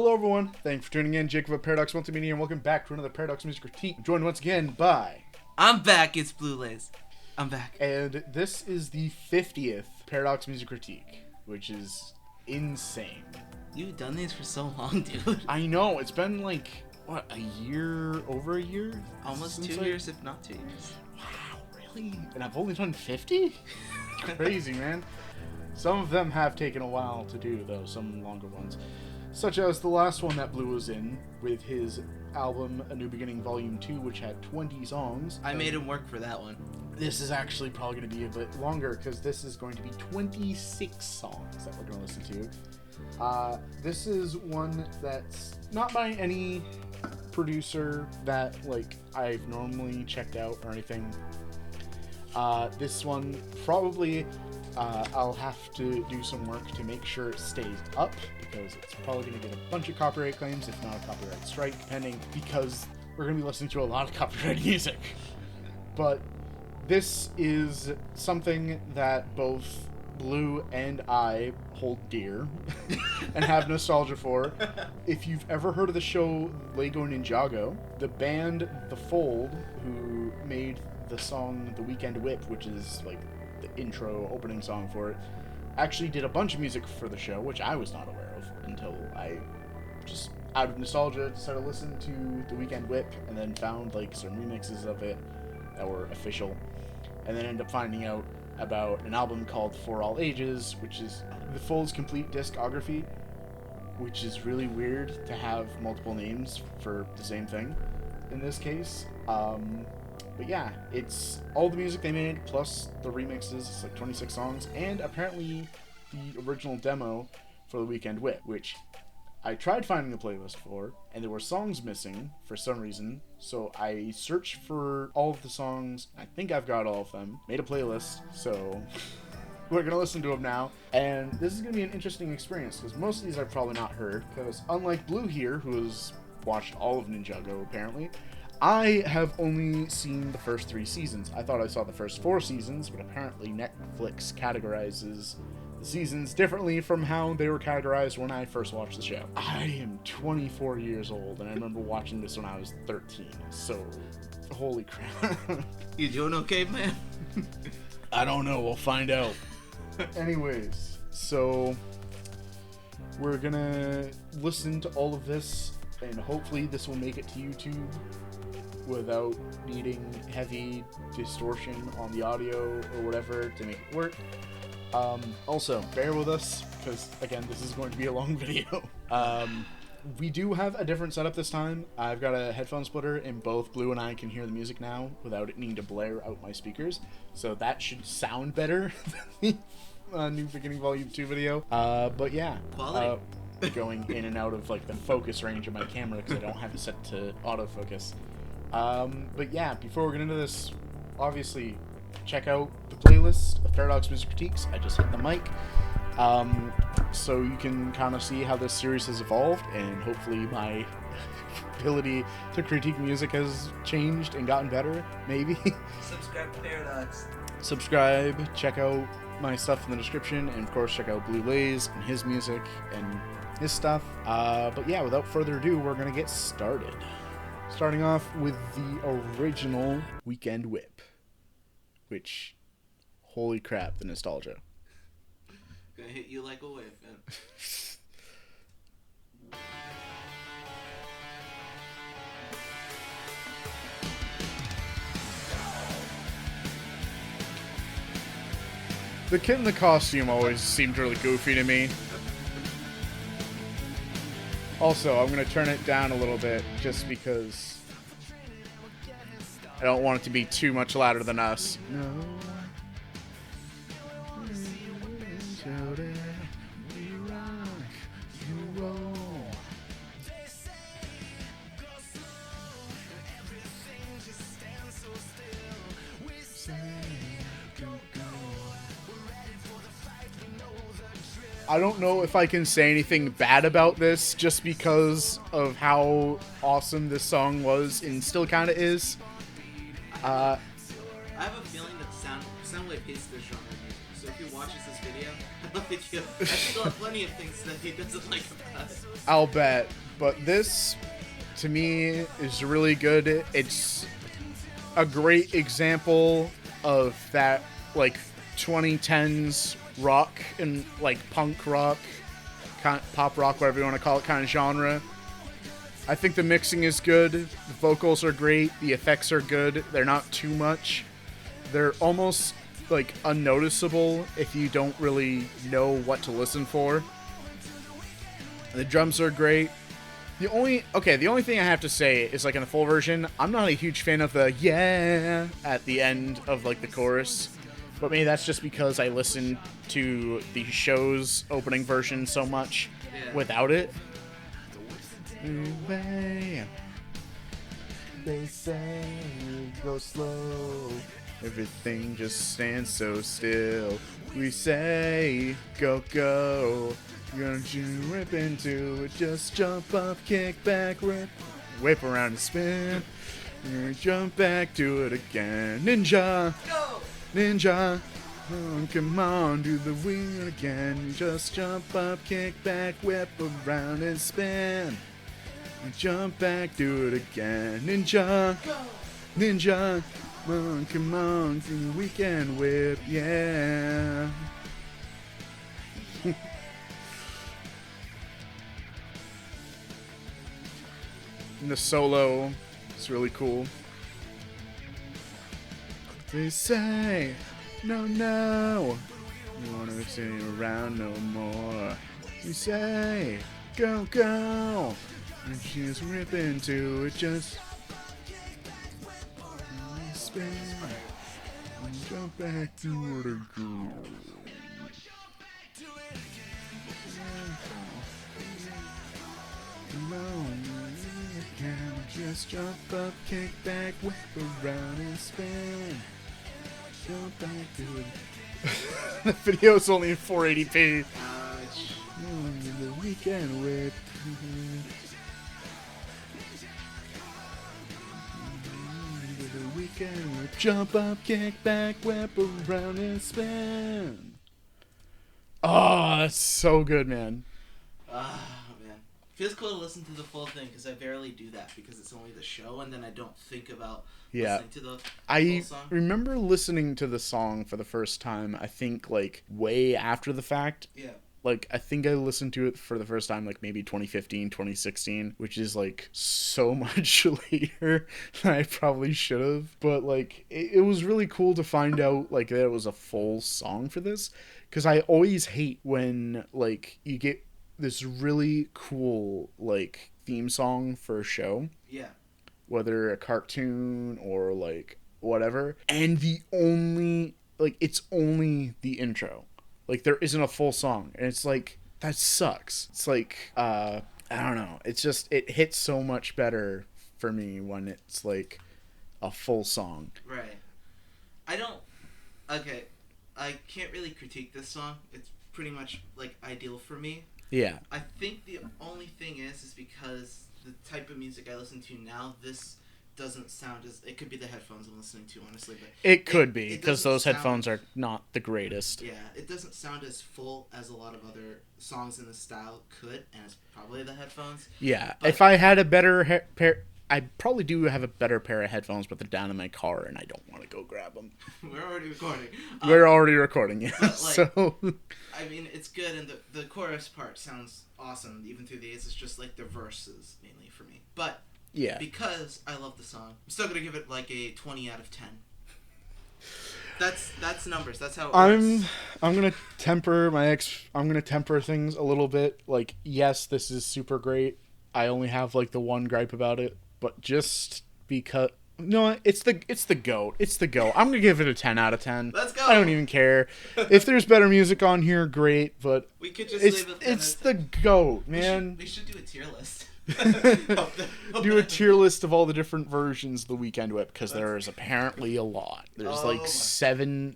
Hello everyone, thanks for tuning in. Jacob of Paradox Multimedia, and welcome back to another Paradox Music Critique. I'm joined once again by... I'm back, it's Blue Lays. I'm back. And this is the 50th Paradox Music Critique, which is insane. You've done these for so long, dude. I know, it's been like, what, a year? Over a year? Almost 2 years, if not 2 years. Wow, really? And I've only done 50? Crazy, man. Some of them have taken a while to do, though, some longer ones. Such as the last one that Blue was in, with his album A New Beginning Volume 2, which had 20 songs. I made him work for that one. This is actually probably going to be a bit longer, because this is going to be 26 songs that we're going to listen to. This is one that's not by any producer that, like, I've normally checked out or anything. This one, probably, I'll have to do some work to make sure it stays up, because it's probably going to get a bunch of copyright claims, if not a copyright strike, depending, because we're going to be listening to a lot of copyrighted music. But this is something that both Blue and I hold dear and have nostalgia for. If you've ever heard of the show LEGO Ninjago, the band The Fold, who made the song The Weekend Whip, which is like the intro opening song for it, actually did a bunch of music for the show, which I was not aware of until I just, out of nostalgia, decided to listen to The Weekend Whip, and then found like some remixes of it that were official, and then ended up finding out about an album called For All Ages, which is The Fold's complete discography, which is really weird to have multiple names for the same thing in this case. But yeah, it's all the music they made, plus the remixes. It's like 26 songs, and apparently the original demo for The Weekend Whip, which I tried finding the playlist for, and there were songs missing for some reason, so I searched for all of the songs. I think I've got all of them, made a playlist, so we're going to listen to them now, and this is going to be an interesting experience, because most of these I've probably not heard, because unlike Blue here, who has watched all of Ninjago apparently, I have only seen the first 3 seasons. I thought I saw the first 4 seasons, but apparently Netflix categorizes the seasons differently from how they were categorized when I first watched the show. I am 24 years old, and I remember watching this when I was 13, so holy crap. You doing okay, man? I don't know, we'll find out. Anyways, so we're gonna listen to all of this, and hopefully this will make it to YouTube without needing heavy distortion on the audio or whatever to make it work. Also, bear with us, because, again, this is going to be a long video. We do have a different setup this time. I've got a headphone splitter, and both Blue and I can hear the music now without it needing to blare out my speakers, so that should sound better than the New Beginning Volume 2 video. But yeah. Quality. Going in and out of, like, the focus range of my camera, because I don't have it set to autofocus. But yeah, before we get into this, obviously, check out the playlist of Paradox Music Critiques. I just hit the mic. So you can kind of see how this series has evolved, and hopefully my ability to critique music has changed and gotten better, maybe. Subscribe to Paradox. Subscribe, check out my stuff in the description, and of course check out Blue Lays and his music and his stuff. But yeah, without further ado, we're gonna get started. Starting off with the original Weekend Whip, which, holy crap, the nostalgia. Gonna hit you like a wave, man. The kid in the costume always seemed really goofy to me. Also, I'm going to turn it down a little bit just because I don't want it to be too much louder than us. No. I don't know if I can say anything bad about this just because of how awesome this song was and still kind of is. I have a feeling that Soundwave hates this genre of music so if he watches this video, I don't think he'll... I think he'll have plenty of things that he doesn't like about it. I'll bet. But this, to me, is really good. It's a great example of that, like, 2010s rock and, like, punk rock, pop rock, whatever you want to call it, kind of genre. I think the mixing is good. The vocals are great. The effects are good. They're not too much. They're almost, like, unnoticeable if you don't really know what to listen for. The drums are great. The only thing I have to say is, like, in the full version, I'm not a huge fan of the yeah at the end of, like, the chorus. But maybe that's just because I listened to the show's opening version so much without it. They say go slow. Everything just stands so still. We say go go. You're gonna rip into it. Just jump up, kick back, whip around and spin. You're gonna jump back, do it again. Ninja, Go! ninja. Oh, come on, do the wheel again. Just jump up, kick back, whip around and spin. Jump back, do it again. Ninja, Go! ninja. Come on, do the weekend whip, yeah. And the solo is really cool. They say, no, no, you wanna sit around no more. You say, go, go, and just rip into it, just spin, and jump back to what a girl. Just jump up, kick back, whip around and spin. Jump back to it. The video's only in 480p. Ouch. The weekend whip. The weekend whip. Jump up, kick back, whip around and spin. Oh, that's so good, man. Ah, man. Feels cool to listen to the full thing because I barely do that because it's only the show and then I don't think about listening to the full song. I remember listening to the song for the first time, I think, like, way after the fact. Yeah. Like, I think I listened to it for the first time, like, maybe 2015, 2016, which is, like, so much later than I probably should have. But, like, it was really cool to find out, like, that it was a full song for this. Because I always hate when, like, you get this really cool, like, theme song for a show. Yeah. Whether a cartoon or, like, whatever. And the only, like, it's only the intro. Like, there isn't a full song. And it's like, that sucks. It's like, I don't know. It's just, it hits so much better for me when it's, like, a full song. Right. Okay, I can't really critique this song. It's pretty much, like, ideal for me. Yeah. I think the only thing is because the type of music I listen to now, this doesn't sound as... It could be the headphones I'm listening to, honestly. But it could be, it because doesn't those sound- headphones are not the greatest. Yeah, it doesn't sound as full as a lot of other songs in this style could, and it's probably the headphones. Yeah. But- If I had a better pair... I probably do have a better pair of headphones, but they're down in my car, and I don't want to go grab them. We're already recording. We're already recording, yeah. But, like, So... I mean, it's good, and the chorus part sounds awesome, even through these. It's just, like, the verses, mainly, for me. But, yeah. because I love the song, I'm still gonna give it, like, a 20 out of 10. That's numbers. That's how it works. I'm gonna temper things a little bit. Like, yes, this is super great. I only have, like, the one gripe about it, but just because... No, it's the GOAT. It's the GOAT. I'm gonna give it a 10 out of 10. Let's go. I don't even care. If there's better music on here, great, but We could just it's leave it. it's the GOAT, man. We should do a tier list. Do a tier list of all the different versions of the Weekend Whip, because there is apparently a lot. There's like 7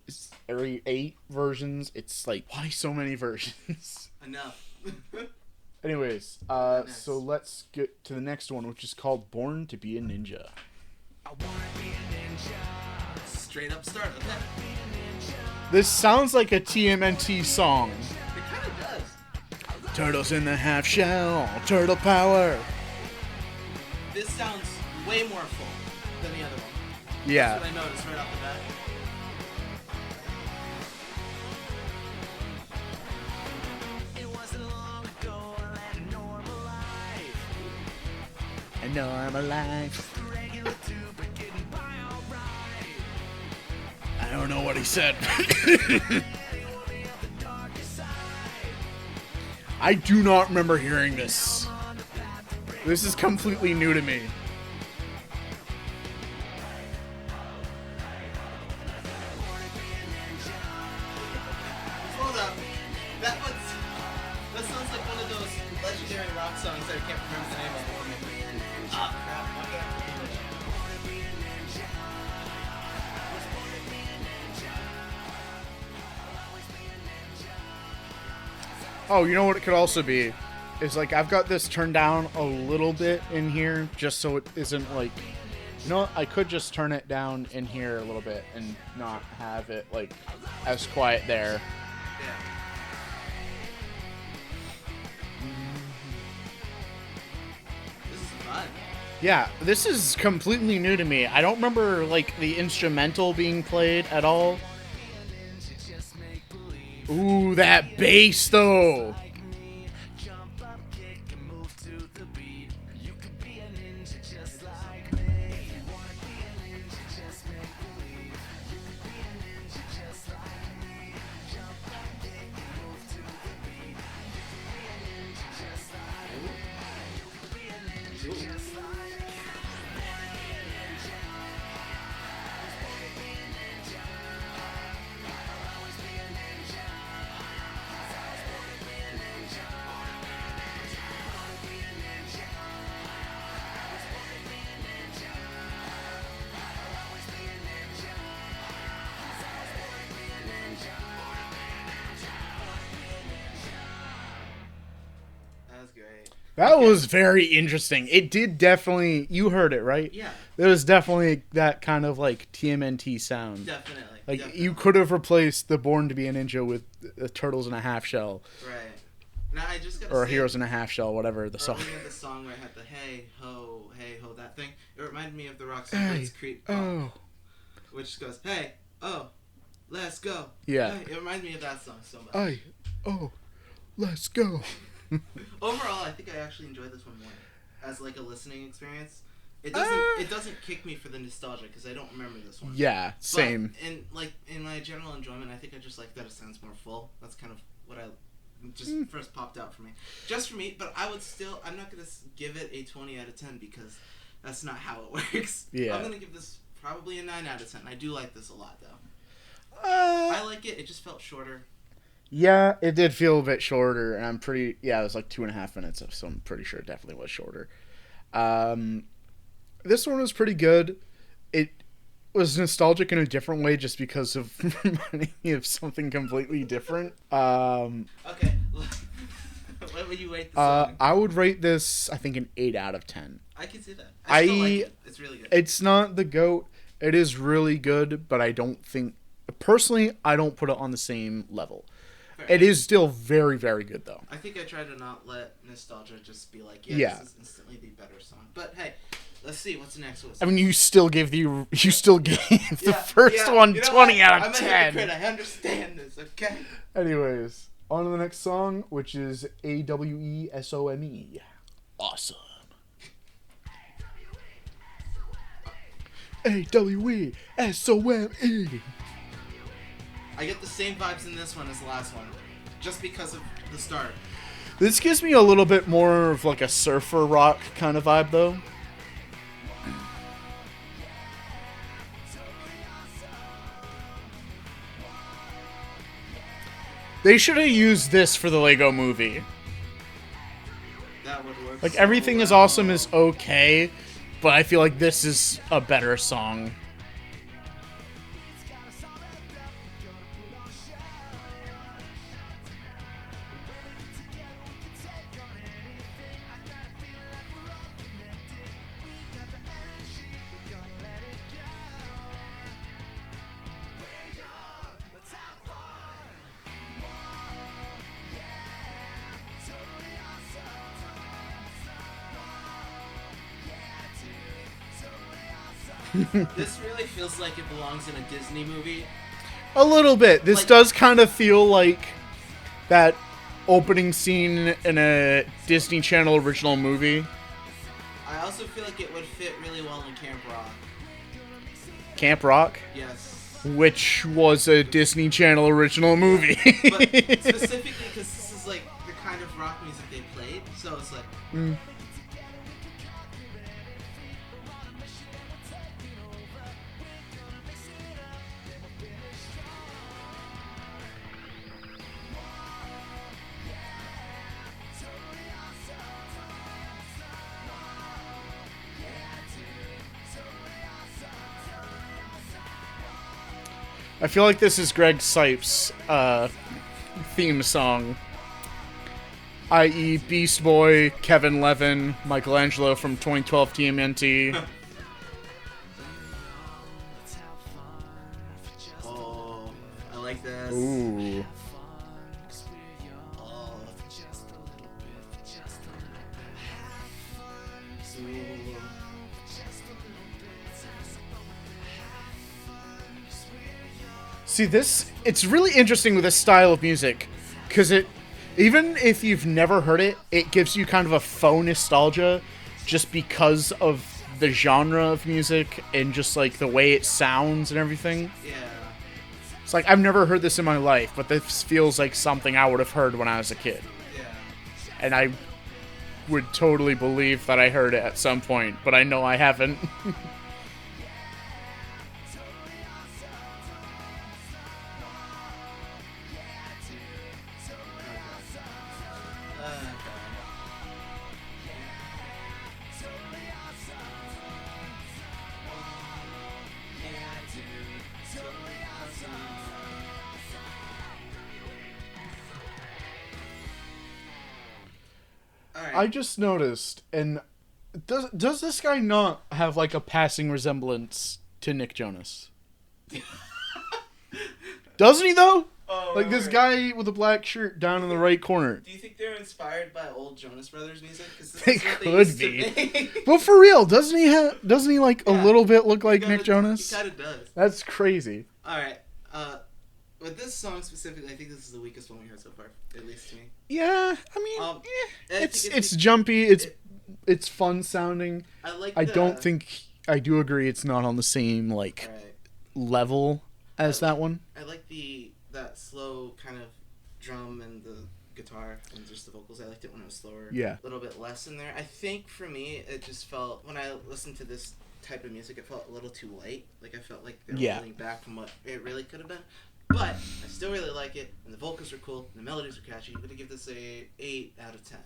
or 8 versions. It's like, why so many versions? Enough. Anyways, so let's get to the next one, which is called Born to Be a Ninja. Straight up start. Okay. This sounds like a TMNT song. It kind of does. Turtles in the half shell, turtle power. This sounds way more full than the other one. Yeah. That's what I noticed right off the bat. I know I'm alive. I don't know what he said. I do not remember hearing this. This is completely new to me. Hold up. That sounds like one of those legendary rock songs that I can't remember the name of. Ah, crap. Oh, you know what it could also be? Is like I've got this turned down a little bit in here just so it isn't like, you know what? I could just turn it down in here a little bit and not have it like as quiet there. Yeah. This is fun. Yeah, this is completely new to me. I don't remember like the instrumental being played at all. Ooh, that bass though. That was very interesting. It did definitely... You heard it, right? Yeah. There was definitely that kind of, like, TMNT sound. Definitely. Like, definitely. You could have replaced the Born to be a Ninja with Turtles in a Half Shell. Right. Now, I just gotta or say... Heroes in a Half Shell, whatever the song. The song where I had the hey, ho, that thing. It reminded me of the rock song Let's Creep Pop, which goes, hey, oh, let's go. Yeah. Hey. It reminded me of that song so much. Hey, oh, let's go. Overall, I think I actually enjoyed this one more as like a listening experience. It doesn't kick me for the nostalgia because I don't remember this one. Yeah, same. But in my general enjoyment, I think I just like that it sounds more full. That's kind of what I just first popped out for me. Just for me, but I'm not gonna give it a 20 out of 10 because that's not how it works. Yeah. I'm gonna give this probably a 9 out of 10. I do like this a lot though. I like it. It just felt shorter. Yeah, it did feel a bit shorter, and it was like 2.5 minutes, so I'm pretty sure it definitely was shorter. This one was pretty good. It was nostalgic in a different way just because of reminding me of something completely different. Okay. What would you rate the song? I would rate this, I think, an 8 out of 10. I can see that. I still like it. It's really good. It's not the GOAT. It is really good, but I don't think... Personally, I don't put it on the same level. It is still very, very good, though. I think I try to not let nostalgia just be like, this is instantly the better song. But hey, let's see what's the next one. I mean, you still gave the first one 20 out of 10. I'm a hypocrite. I understand this, okay? Anyways, on to the next song, which is AWESOME. Awesome. AWESOME. I get the same vibes in this one as the last one, just because of the start. This gives me a little bit more of like a surfer rock kind of vibe, though. They should have used this for the Lego movie. That would work. Like, Everything is Awesome is okay, but I feel like this is a better song. This really feels like it belongs in a Disney movie. A little bit. This Like- does kind of feel like that opening scene in a Disney Channel original movie. I also feel like it would fit really well in Camp Rock. Camp Rock, Yes. which was a Disney Channel original movie. But specifically because this is like the kind of rock music they played, so it's like... I feel like this is Greg Sipes' theme song, i.e. Beast Boy, Kevin Levin, Michelangelo from 2012 TMNT. Oh, I like this. Ooh. Oh. See, it's really interesting with this style of music, because even if you've never heard it, it gives you kind of a faux nostalgia just because of the genre of music and just like the way it sounds and everything. Yeah. It's like, I've never heard this in my life, but this feels like something I would have heard when I was a kid. Yeah. And I would totally believe that I heard it at some point, but I know I haven't. I just noticed, and does this guy not have like a passing resemblance to Nick Jonas? Doesn't he though? Oh, like this guy with a black shirt down in the right corner. Do you think they're inspired by old Jonas Brothers music? 'Cause this They is what could used to be. make. But for real, doesn't he like a Yeah. little bit look like He Nick kinda- Jonas? He kind of does. That's crazy. All right. With this song specifically, I think this is the weakest one we heard so far, at least to me. Yeah, I mean, I it's think it's jumpy. It's fun sounding. I like. I don't think I do agree. It's not on the same like Right. level as that one. I like that slow kind of drum and the guitar and just the vocals. I liked it when it was slower. Yeah. A little bit less in there. I think for me, it just felt when I listened to this type of music, it felt a little too light. Like I felt like they were holding back from what it really could have been. But I still really like it, and the vocals are cool, and the melodies are catchy. I'm gonna give this a 8 out of 10.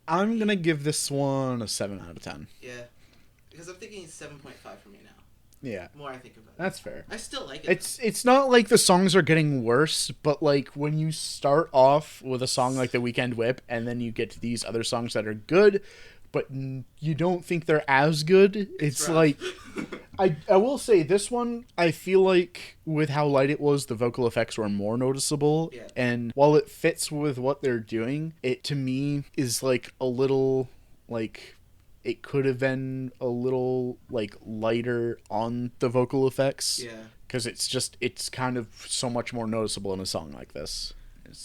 I'm gonna give this one a 7 out of 10. Yeah, because I'm thinking 7.5 for me now. Yeah, The more I think about it, that's fair. I still like it. It's not like the songs are getting worse, but like when you start off with a song like The Weekend Whip, and then you get to these other songs that are good, but you don't think they're as good. It's rough. like I will say this one, I feel like with how light it was, the vocal effects were more noticeable. Yeah. And while it fits with what they're doing, it to me is like a little like it could have been a little like lighter on the vocal effects. Yeah. Because it's kind of so much more noticeable in a song like this. It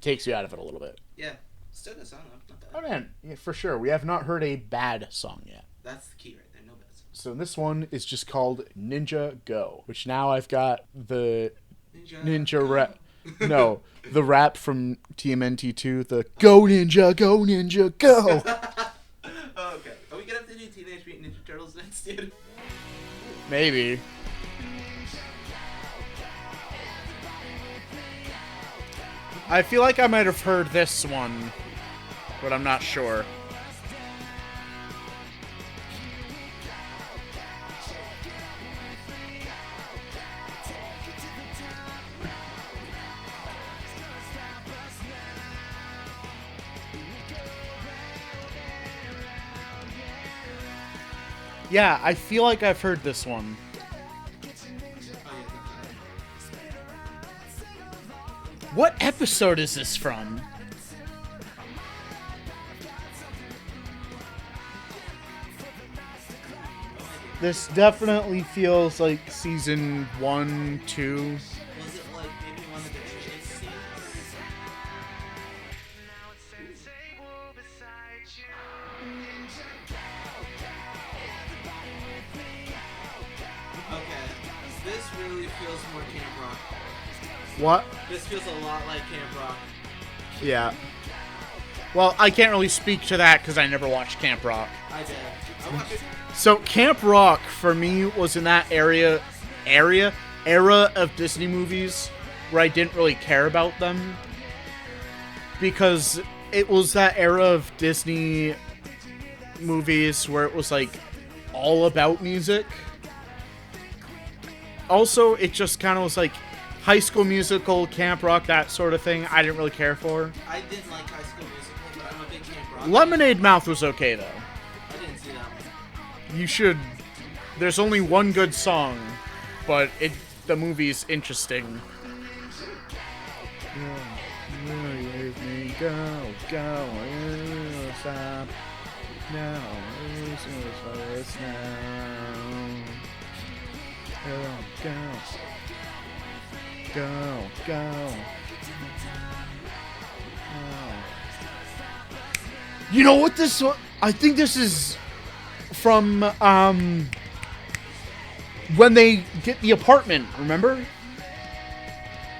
takes you out of it a little bit. Yeah. Still a good song though. Not bad. Oh man, yeah, for sure. We have not heard a bad song yet. That's the key right there. No bad songs. So this one is just called Ninjago, which now I've got the ninja rap. No, the rap from TMNT2, the Go Ninja, Go Ninja, Go! Oh, okay. Are we gonna have to do Teenage Mutant Ninja Turtles next, dude? Maybe. I feel like I might have heard this one, but I'm not sure. Yeah, I feel like I've heard this one. What episode is this from? This definitely feels like season 1, 2. Was it like maybe one of the training scenes? Okay, this really feels more Camp Rock. What? This feels a lot like Camp Rock. Yeah. Well, I can't really speak to that because I never watched Camp Rock. I did. I watched it. So Camp Rock for me was in that era of Disney movies where I didn't really care about them because it was that era of Disney movies where it was like all about music. Also, it just kind of was like High School Musical, Camp Rock, that sort of thing. I didn't really care for. I didn't like High School Musical, but I'm a big Camp Rock. Lemonade Mouth was okay though. I didn't see that one. You should. There's only one good song, but the movie's interesting. Go, go, stop. No, it's now. Go, go, go. You know what this one? I think this is from when they get the apartment, remember?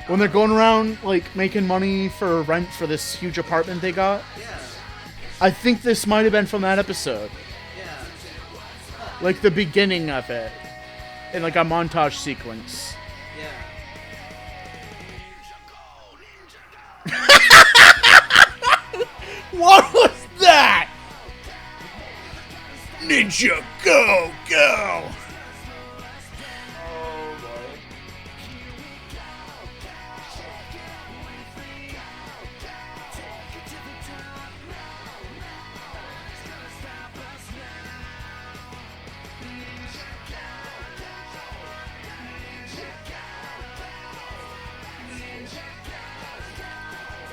When they're going around like making money for rent for this huge apartment they got? Yeah. I think this might have been from that episode. Yeah. Like the beginning of it. In like a montage sequence. Yeah. What was that? Ninja, go, go! Oh boy.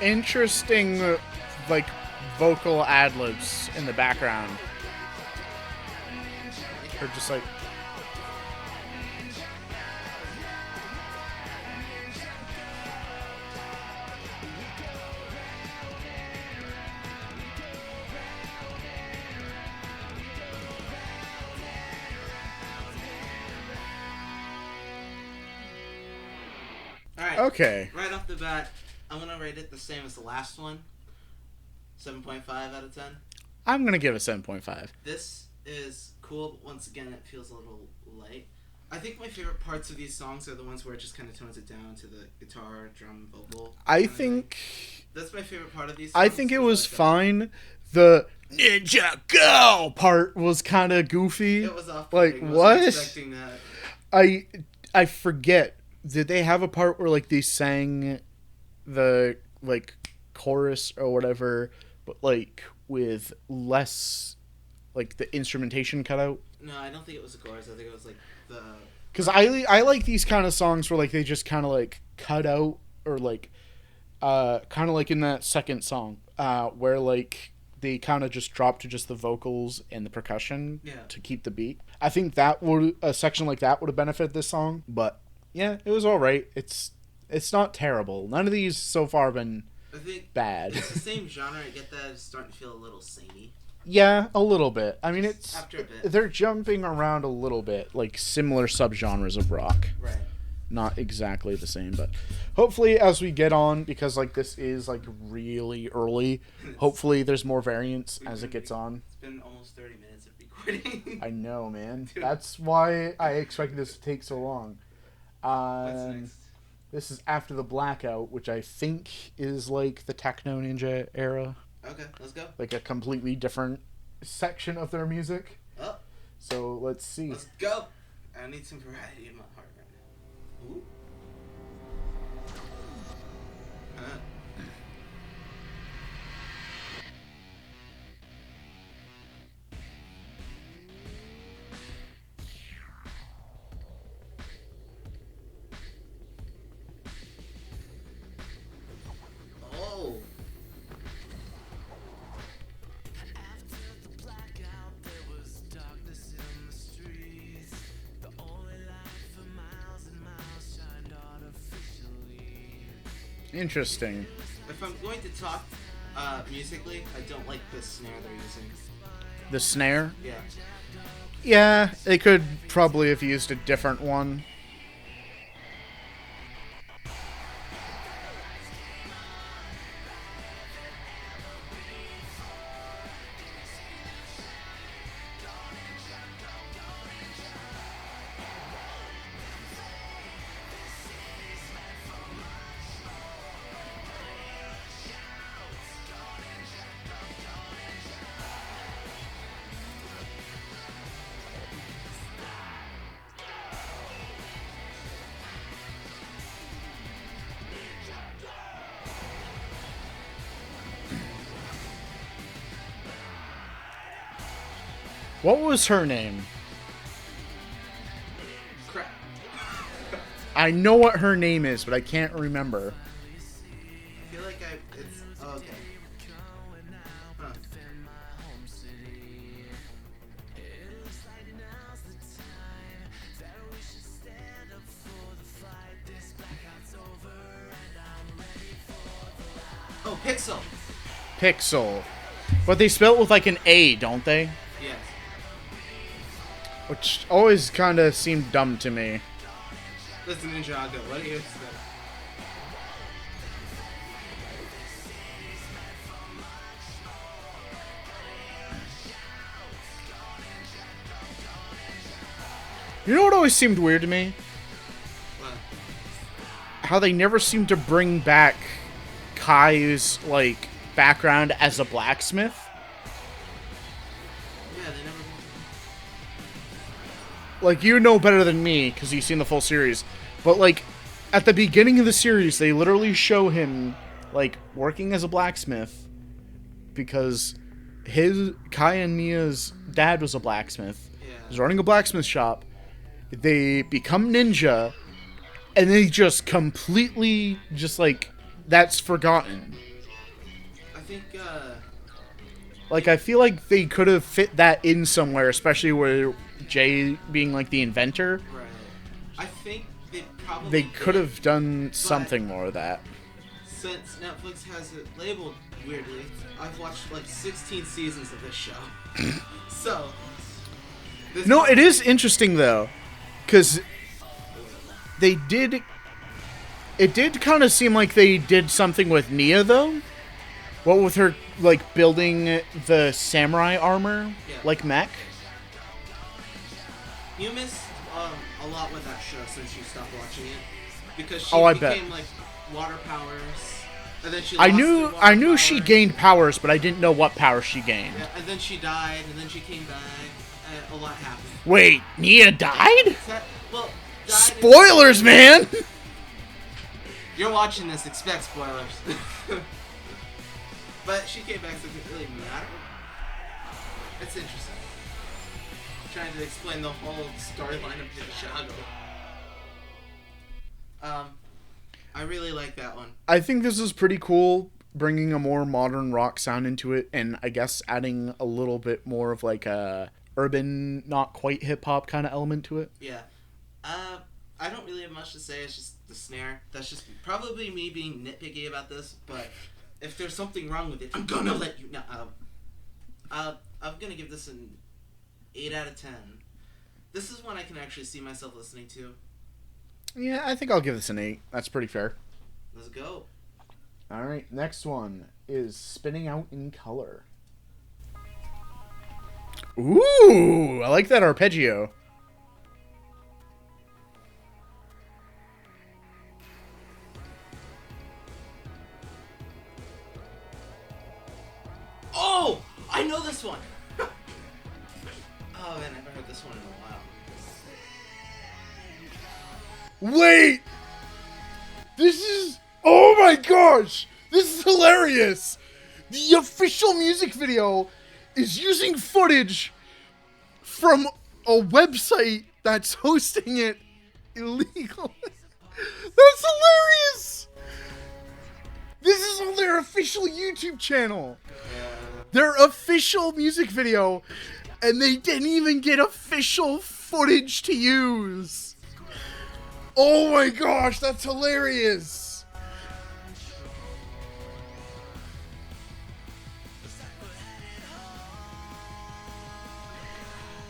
Interesting, like, vocal ad-libs in the background. Or just like... Alright. Okay. Right off the bat, I'm gonna rate it the same as the last one. 7.5 out of 10. I'm gonna give it 7.5. This is cool, but once again, it feels a little light. I think my favorite parts of these songs are the ones where it just kind of tones it down to the guitar, drum, vocal. I think... That's my favorite part of these songs. I think it was fine. The Ninja Go part was kind of goofy. It was off. Like, I what? wasn't expecting that. I forget. Did they have a part where like they sang the like chorus or whatever, but like with less like the instrumentation cut out? No, I don't think it was the chorus. I think it was like the. Because I like these kind of songs where like they just kind of like cut out or like kind of like in that second song where like they kind of just drop to just the vocals and the percussion to keep the beat. I think that would a section like that would have benefited this song, but yeah, it was all right. It's not terrible. None of these so far have been bad. It's the same genre. I get that it's starting to feel a little samey. Yeah, a little bit. I mean, it's after a bit. They're jumping around a little bit, like similar subgenres of rock. Right. Not exactly the same, but hopefully as we get on, because like this is like really early, hopefully there's more variance as it gets on. It's been almost 30 minutes of recording. I know, man. Dude. That's why I expected this to take so long. What's next? This is After the Blackout, which I think is like the Techno Ninja era. Okay, let's go. Like a completely different section of their music. Oh. So let's see. Let's go. I need some variety in my heart right now. Ooh. Oh. After the blackout, there was darkness in the streets. Interesting. If I'm going to talk musically, I don't like the snare they're using. The snare? Yeah. Yeah, they could probably have used a different one. What was her name? Crap. I know what her name is, but I can't remember. I feel like it's... Oh, okay. Huh. Oh, Pixel. Pixel. But they spell it with like an A, don't they? Yes. Which always kind of seemed dumb to me. Listen, Ninjago, what do you say? You know what always seemed weird to me? What? How they never seemed to bring back Kai's, like, background as a blacksmith. Yeah, they never... Like, you know better than me, because you've seen the full series. But, like, at the beginning of the series, they literally show him, like, working as a blacksmith. Because Kai and Mia's dad was a blacksmith. Yeah. He's running a blacksmith shop. They become ninja. And they just completely, just, like, that's forgotten. I think, Like, I feel like they could have fit that in somewhere, especially where Jay being, like, the inventor. right. I think they probably They could did, have done something more of that. since Netflix has it labeled weirdly, I've watched like 16 seasons of this show. So... This No, it is interesting, though, because they did... It did kind of seem like they did something with Nia, though. What with her, like, building the samurai armor, Yeah. like mech. You missed a lot with that show since you stopped watching it, because she Oh, I bet. became like water powers, and then she. I lost knew her water knew she power. gained powers, but I didn't know what power she gained. Yeah, and then she died, and then she came back, and a lot happened. Wait, Nia died? Well, died Spoilers, man! You're watching this, expect spoilers. But she came back, so it didn't really matter. It's interesting. Trying to explain the whole storyline of Ninjago. I really like that one. I think this is pretty cool, bringing a more modern rock sound into it, and I guess adding a little bit more of like a urban, not quite hip-hop kind of element to it. Yeah. I don't really have much to say. It's just the snare. That's just probably me being nitpicky about this, but if there's something wrong with it, I'm gonna let you know. I'm gonna give this an 8 out of 10. This is one I can actually see myself listening to. Yeah, I think I'll give this an 8. That's pretty fair. Let's go. Alright, next one is Spinning Out in Color. Ooh, I like that arpeggio. Oh! I know this one! Oh man, I haven't heard this one in a while. Wait! This is... Oh my gosh! This is hilarious! The official music video is using footage from a website that's hosting it illegal. That's hilarious! This is on their official YouTube channel. Their official music video, and they didn't even get official footage to use. Oh my gosh, that's hilarious.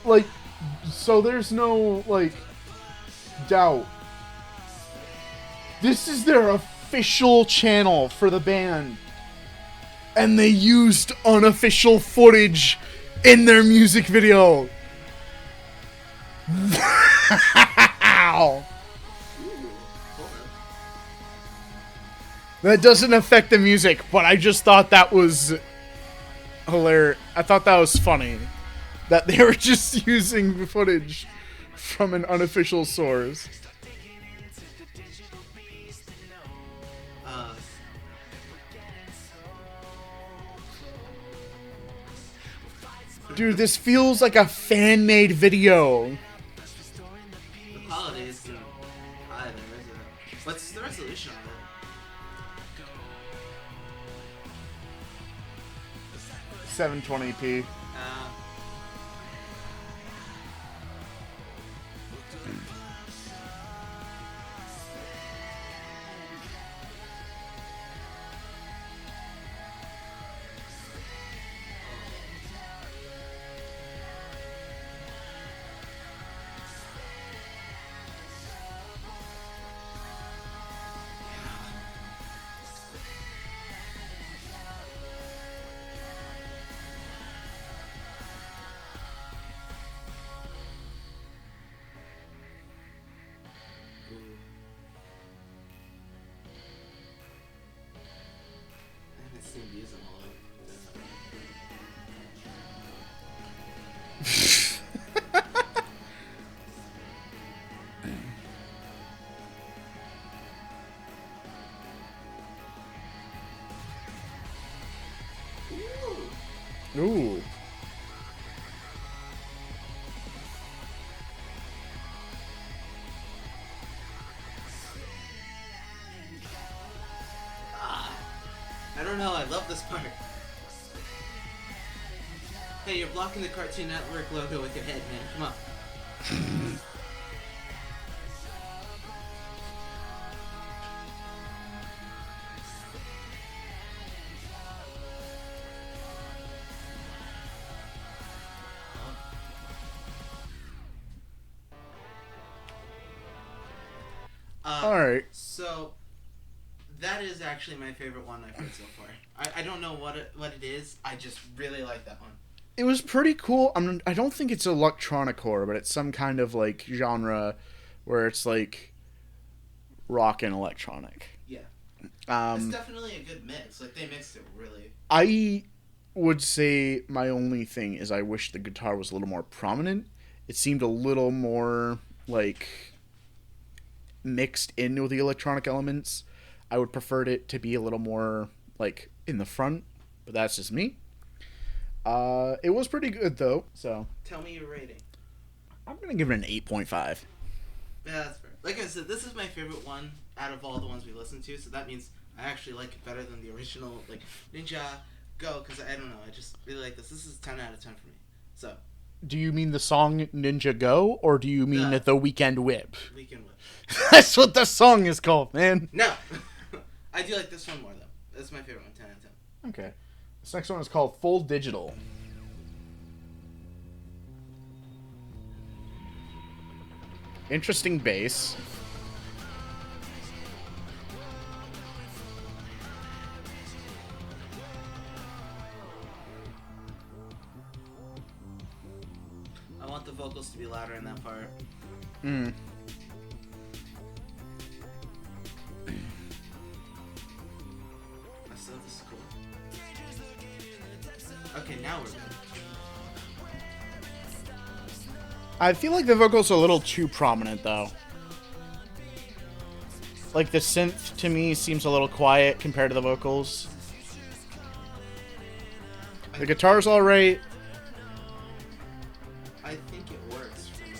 like, so there's no, like, doubt. This is their official channel for the band. And they used unofficial footage in their music video. Wow. That doesn't affect the music, but I just thought that was hilarious. I thought that was funny. That they were just using footage from an unofficial source. Dude, this feels like a fan-made video. The quality isn't either, is it? What's the resolution of it? 720p. Ooh. I don't know, I love this part. Hey, you're blocking the Cartoon Network logo with your head, man. Come on. Alright. So, that is actually my favorite one I've heard so far. I don't know what it is, I just really like that one. It was pretty cool. I don't think it's electronic horror, but it's some kind of, like, genre where it's, like, rock and electronic. Yeah. It's definitely a good mix. Like, they mixed it really. I would say my only thing is I wish the guitar was a little more prominent. It seemed a little more, like, mixed in with the electronic elements. I would prefer it to be a little more, like, in the front, but that's just me. It was pretty good, though, so. Tell me your rating. I'm going to give it an 8.5. Yeah, that's fair. Like I said, this is my favorite one out of all the ones we listened to, so that means I actually like it better than the original, like, Ninjago, because I don't know, I just really like this. This is 10 out of 10 for me, so. Do you mean the song Ninjago, or do you mean the Weekend Whip? Weekend Whip. That's what the song is called, man. No! I do like this one more, though. That's my favorite one, 10 out of 10. Okay. This next one is called Full Digital. Interesting bass. I want the vocals to be louder in that part. So this is cool. Okay, now we're good. I feel like the vocals are a little too prominent, though. Like, the synth, to me, seems a little quiet compared to the vocals. The guitar's alright. I think it works for me,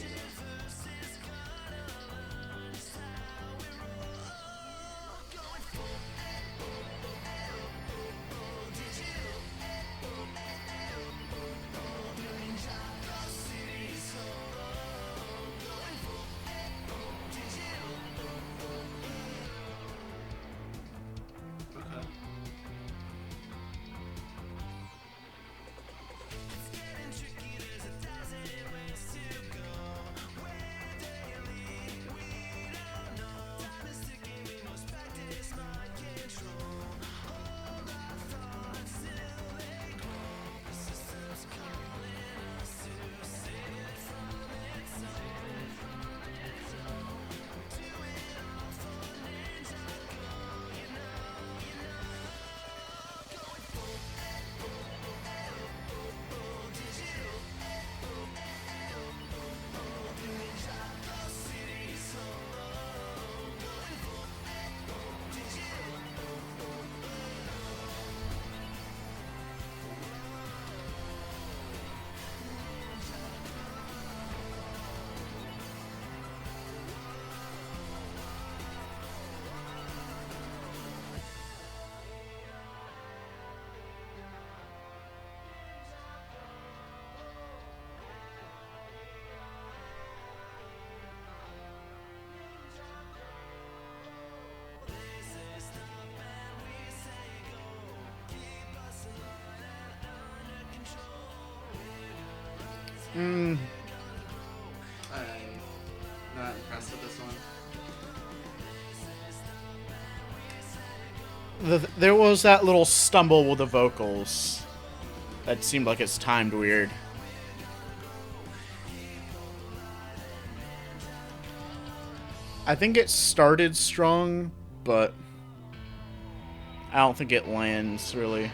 Mm, I'm not impressed with this one. there was that little stumble with the vocals that seemed like it's timed weird. I think it started strong, but I don't think it lands really.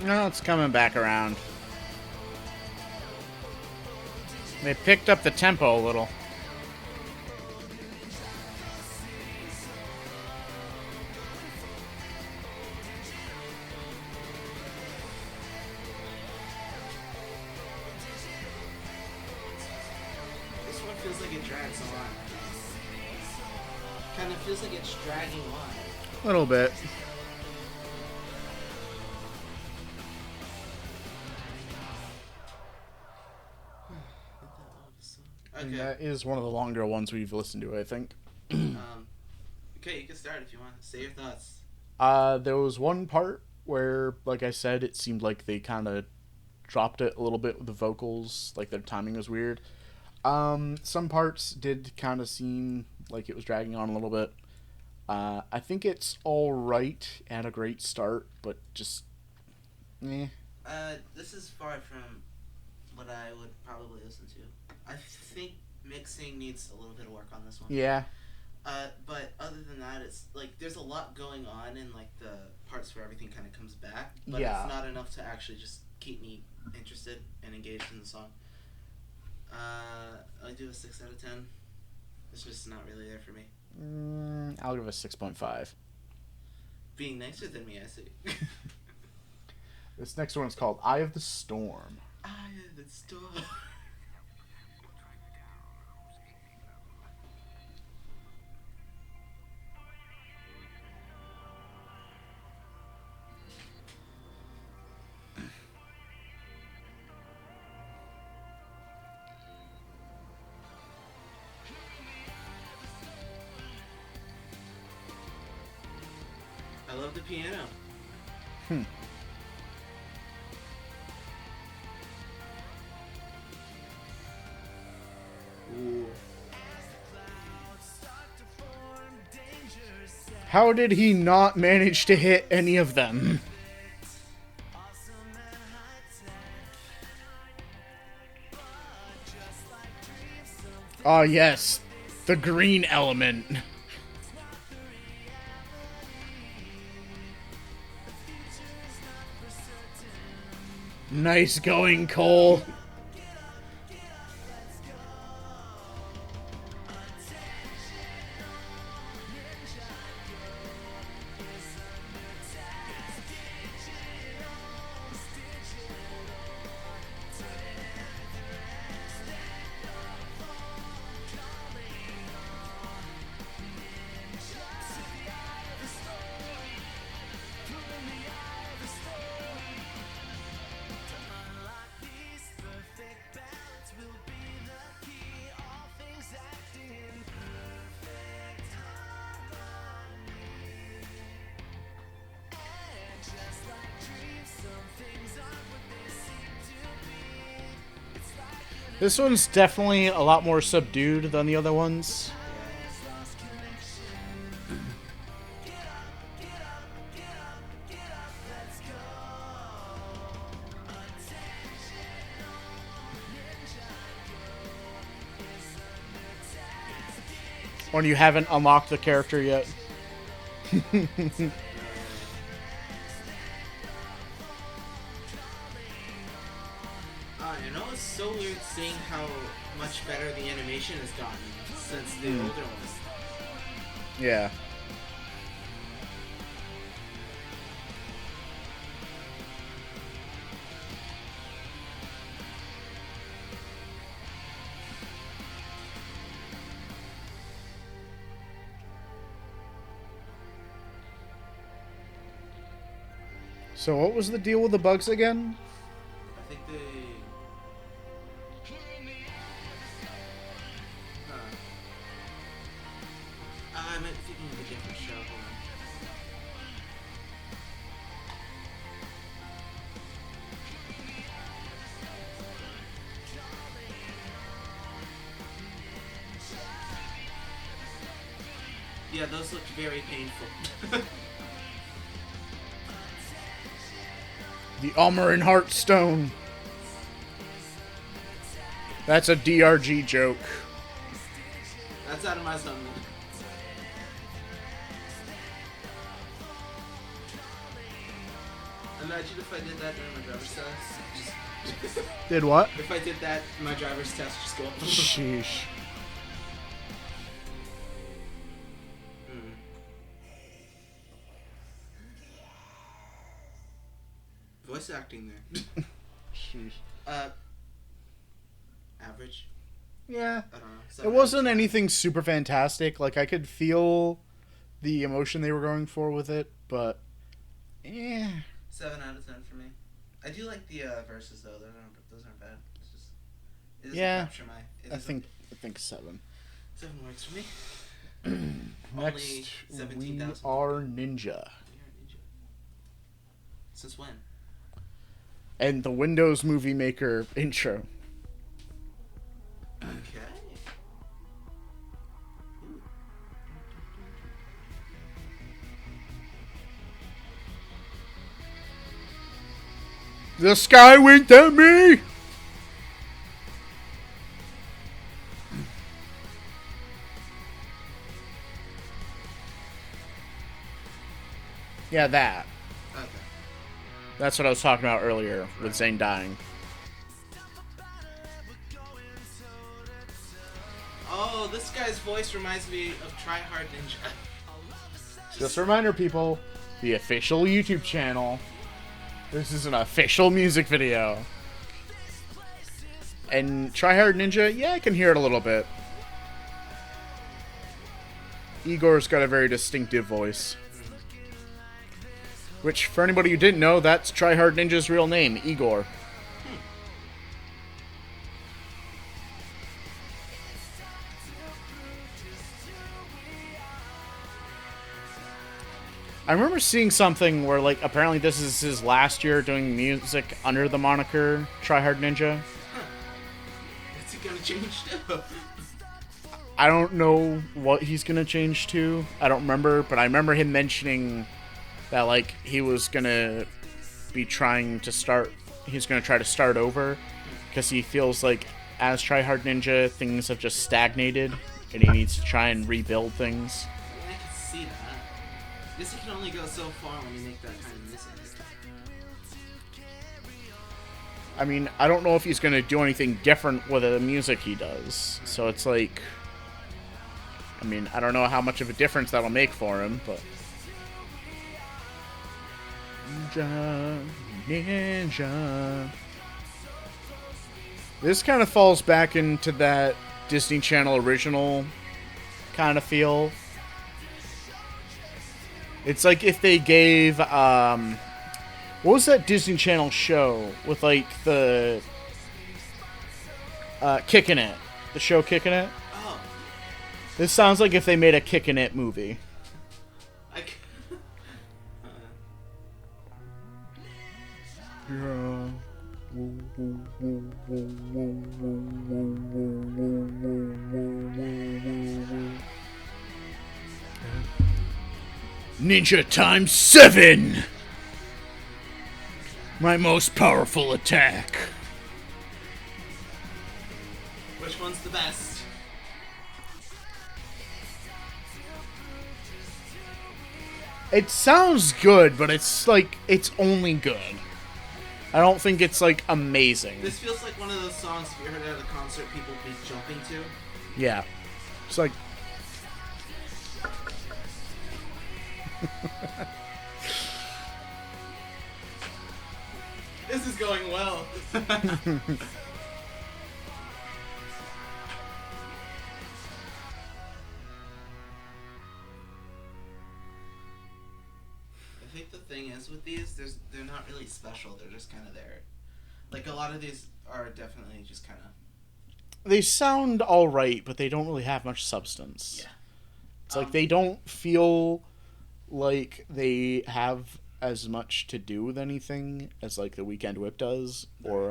No, it's coming back around. They picked up the tempo a little. This one feels like it drags a lot. Kind of feels like it's dragging on. A little bit. Okay. And that is one of the longer ones we've listened to, I think. Okay, you can start if you want. Say your thoughts. There was one part where, like I said, it seemed like they kind of dropped it a little bit with the vocals, like their timing was weird. Some parts did kind of seem like it was dragging on a little bit. I think it's all right and a great start, but just, eh. This is far from what I would probably listen to. I think mixing needs a little bit of work on this one. Yeah. But other than that, it's like there's a lot going on in like the parts where everything kind of comes back, but Yeah. it's not enough to actually just keep me interested and engaged in the song. I do a 6 out of 10. It's just not really there for me. I'll give it a 6.5. Being nicer than me, I see. This next one's called Eye of the Storm. Eye of the Storm. I love the piano. Ooh. How did he not manage to hit any of them? Oh, yes. The green element. Nice going, Cole. This one's definitely a lot more subdued than the other ones. When you haven't unlocked the character yet. You know, it's so weird seeing how much better the animation has gotten since the older ones. Yeah. So what was the deal with the bugs again? I think they... I might be thinking of a different show. Hold Yeah, those looked very painful. The Almarin Heartstone. That's a DRG joke. That's out of my zone. Imagine if I did that during my driver's test. Did what? If I did that, my driver's test just go up. Sheesh. Voice acting there. Sheesh. Average. Yeah. I don't know. It wasn't anything super fantastic. Like, I could feel the emotion they were going for with it, but 7 out of 10 for me. I do like the verses though. Those aren't bad. It's just it doesn't capture my. I think 7. 7 works for me. Next, Only we 17,000. are Ninja. Since when? And the Windows Movie Maker intro. Okay. The sky winked at me! Yeah, that. Okay. That's what I was talking about earlier with Zane dying. Oh, this guy's voice reminds me of Try Hard Ninja. Just a reminder, people, the official YouTube channel. This is an official music video. And Try Hard Ninja, yeah, I can hear it a little bit. Igor's got a very distinctive voice. Which, for anybody who didn't know, that's Try Hard Ninja's real name, Igor. I remember seeing something where, like, apparently this is his last year doing music under the moniker Try Hard Ninja. What's he gonna change to? I don't know what he's gonna change to. I don't remember, but I remember him mentioning that, like, he was gonna be trying to start. He's gonna try to start over because he feels like, as Try Hard Ninja, things have just stagnated, and he needs to try and rebuild things. I can see that. I guess you can only go so far when you make that kind of music. I mean, I don't know if he's gonna do anything different with the music he does. So it's like, I mean, I don't know how much of a difference that'll make for him, but. Ninja, Ninja. This kind of falls back into that Disney Channel original kind of feel. It's like if they gave, what was that Disney Channel show with, like, the, Kickin' It? The show Kickin' It? Oh. This sounds like if they made a Kickin' It movie. Ninja times 7! My most powerful attack. Which one's the best? It sounds good, but it's like, it's only good. I don't think it's, like, amazing. This feels like one of those songs if you heard it at a concert people would be jumping to. Yeah. It's like... This is going well. I think the thing is with these, they're not really special. They're just kind of there. Like, a lot of these are definitely just kind of... They sound alright, but they don't really have much substance. Yeah. It's like they don't feel like they have as much to do with anything as, like, the Weekend Whip does, or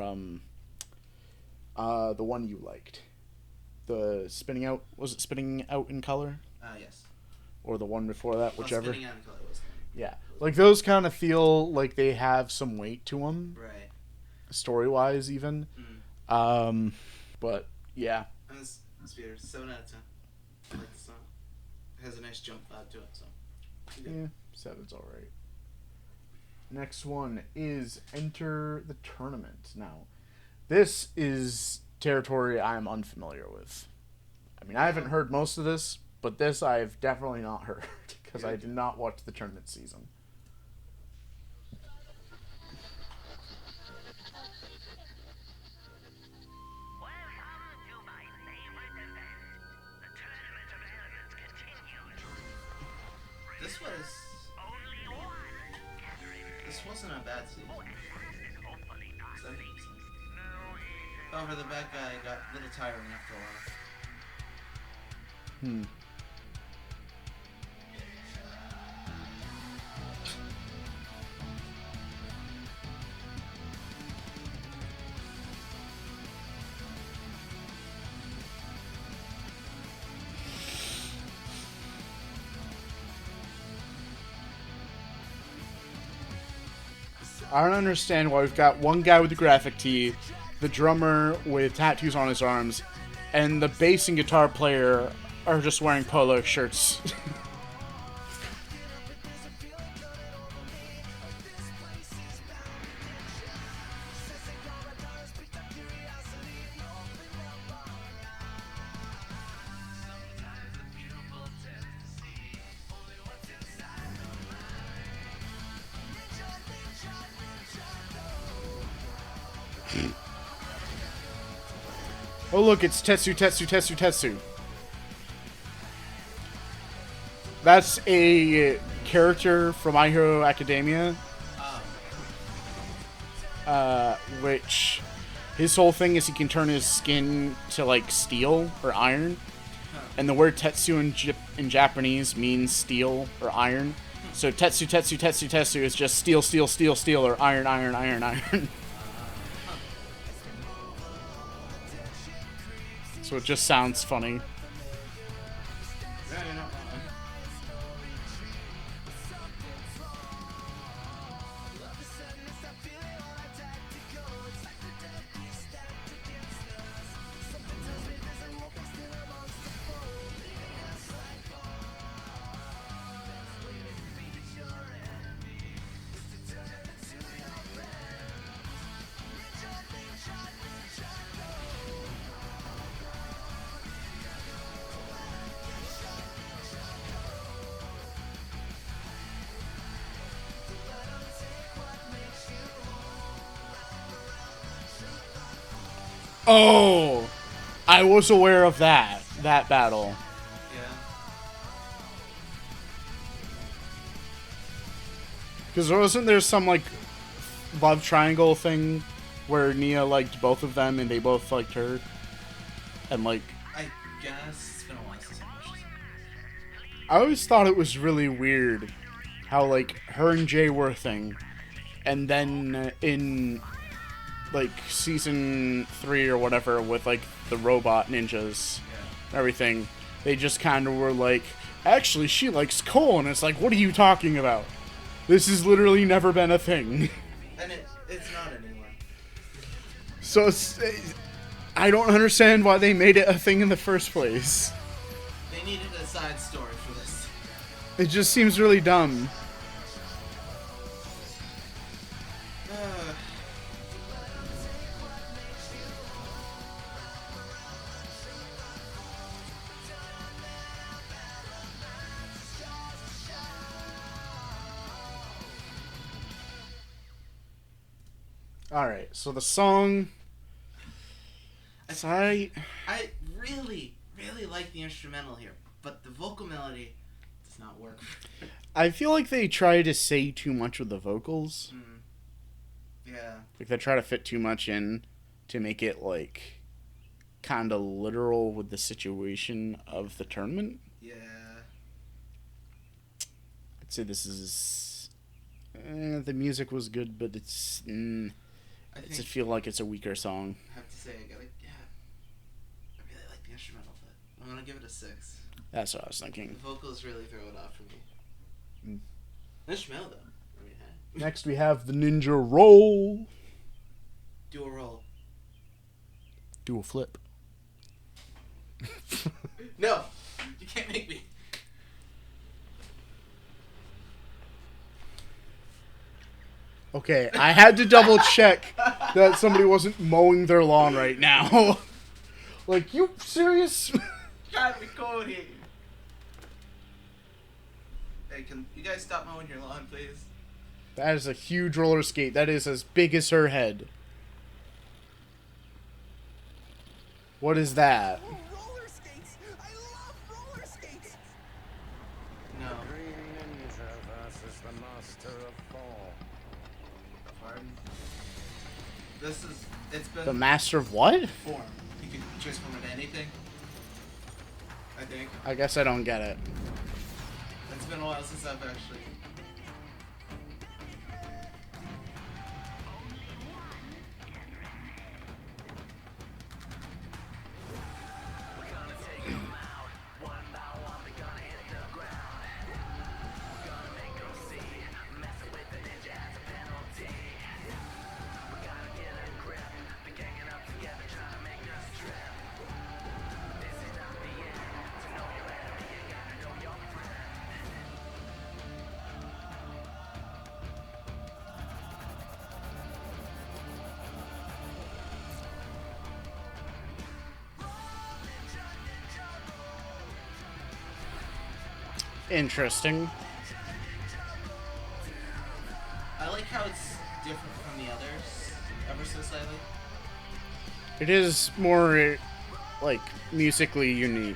the one you liked. The Spinning Out, was it Spinning Out in Color? Yes. or the one before that, whichever. Spinning Out in Color was. Yeah, like those kind of feel like they have some weight to them, Right. Story-wise, even. But yeah. And this Speeder, 7 out of 10. I like the song. It has a nice jump vibe to it, so. Yeah, 7's all right. Next one is Enter the Tournament. Now, this is territory I'm unfamiliar with. I mean, I haven't heard most of this, but this I've definitely not heard because I did not watch the tournament season. This wasn't a bad season. However, the bad guy got a little tiring after a while. I don't understand why we've got one guy with the graphic tee, the drummer with tattoos on his arms, and the bass and guitar player are just wearing polo shirts. Oh look, it's Tetsu. That's a character from My Hero Academia. Which his whole thing is he can turn his skin to like steel or iron. And the word Tetsu in Japanese means steel or iron. So Tetsu is just steel or iron. So it just sounds funny. Oh, I was aware of that battle. Yeah. Because wasn't there some like love triangle thing where Nia liked both of them and they both liked her, and like I guess it's been a while since I watched this. I always thought it was really weird how like her and Jay were a thing, and then in like season 3 or whatever with like the robot ninjas and everything, they just kind of were like, actually she likes Cole, and it's like, what are you talking about? This has literally never been a thing. And it's not anymore. So I don't understand why they made it a thing in the first place. They needed a side story for this. It just seems really dumb. Alright, so the song... I really, really like the instrumental here, but the vocal melody does not work. I feel like they try to say too much with the vocals. Yeah. Like they try to fit too much in to make it like kind of literal with the situation of the tournament. Yeah. I'd say this is... the music was good, but it's... I just feel like it's a weaker song. I have to say, I really like the instrumental, but I'm gonna give it a 6. That's what I was The thinking. vocals really throw it off for me. Mm. Nice smell though. I mean, hey. Next we have the Ninja Roll. Do a roll. Do a flip. No, you can't make me. Okay, I had to double check that somebody wasn't mowing their lawn right now. Like, you serious? God, recording. Hey, can you guys stop mowing your lawn, please? That is a huge roller skate. That is as big as her head. What is that? Oh, roller skates! I love roller skates! No. Green Ninja versus the Master of Four. Pardon? It's been The Master of what? form. You can transform into anything. I think. I guess I don't get it. It's been a while since I've actually. Interesting. I like how it's different from the others, ever so slightly. It is more, like, musically unique.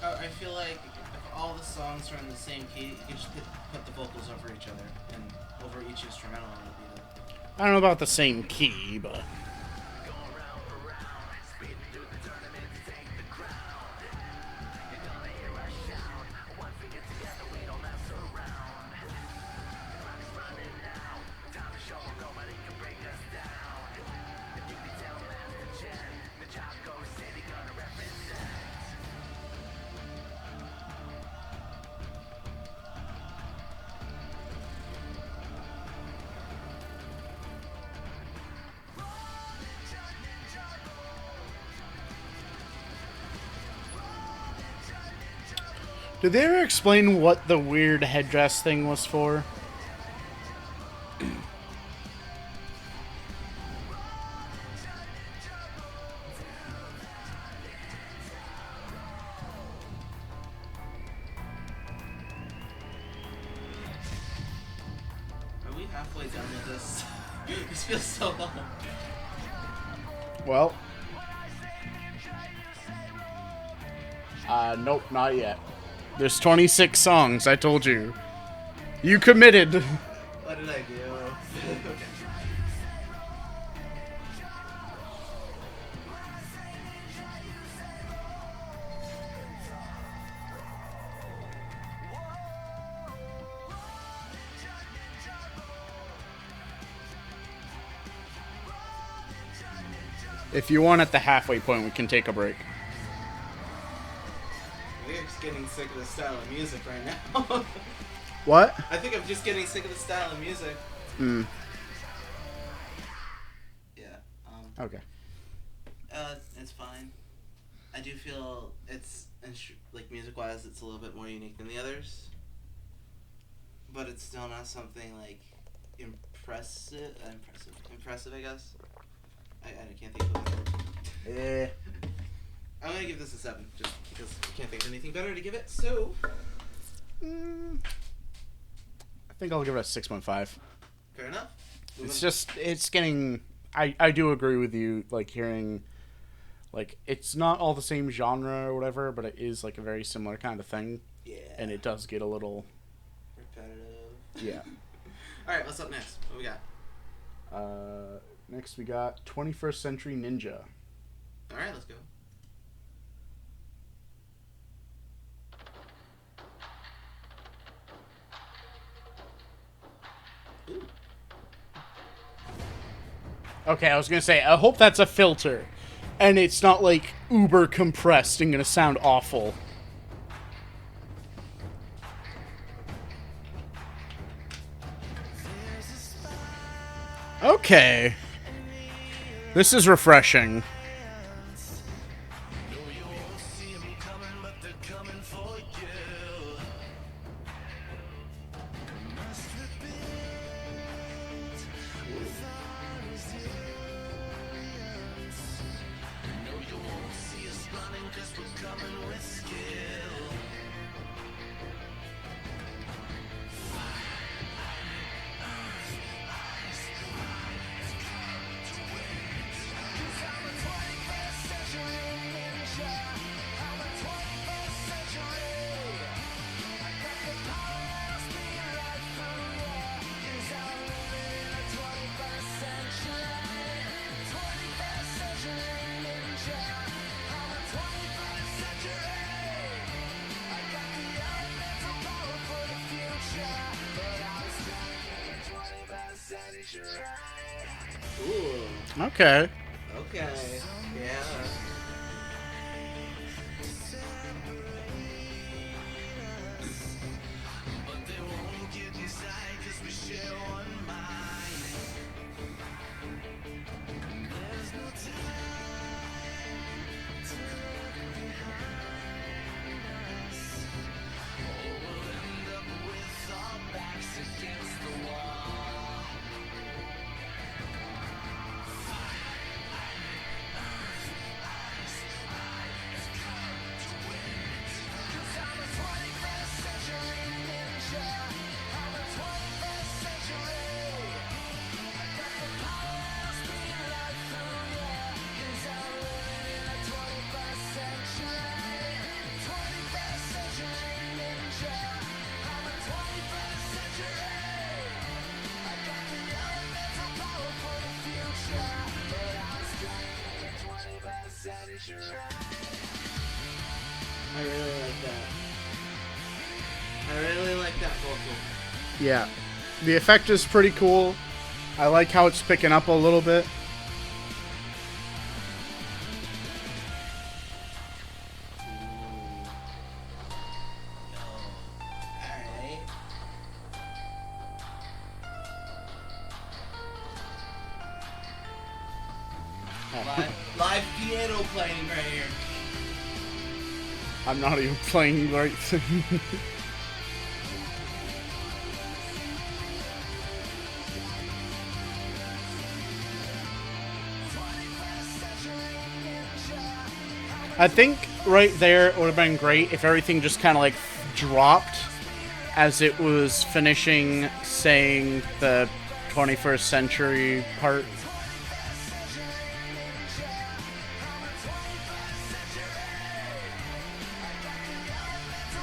Yeah. I feel like if all the songs are in the same key, you can just put the vocals over each other and over each instrumental, and it'll be I don't know about the same key, but... Did they ever explain what the weird headdress thing was for? Are we halfway done with this? This feels so long. Well... nope, not yet. There's 26 songs, I told you. You committed. What did I do? Okay. If you want at the halfway point, we can take a break. We're just getting sick of this style of music right now. What? I think I'm just getting sick of the style of music. Hmm. Yeah. Okay. It's fine. I do feel it's like music-wise, it's a little bit more unique than the others, but it's still not something like impressive. I guess. I can't think of it. I'm gonna give this a 7, just because I can't think of anything better to give it. So. I think I'll give it a 6.5. Fair enough. It's just, it's getting... I do agree with you, like, hearing... Like, it's not all the same genre or whatever, but it is, like, a very similar kind of thing. Yeah. And it does get a little... repetitive. Yeah. Alright, what's up next? What we got? Next we got 21st Century Ninja. Alright, let's go. Okay, I was gonna say, I hope that's a filter. and it's not like uber compressed and gonna sound awful. Okay. This is refreshing. Ooh. Okay. Okay. Yeah. I really like that. I really like that vocal. Yeah. The effect is pretty cool. I like how it's picking up a little bit. Alright. Live piano playing right here. I'm not even playing the right thing. I think right there it would have been great if everything just kind of like dropped as it was finishing saying the 21st century part.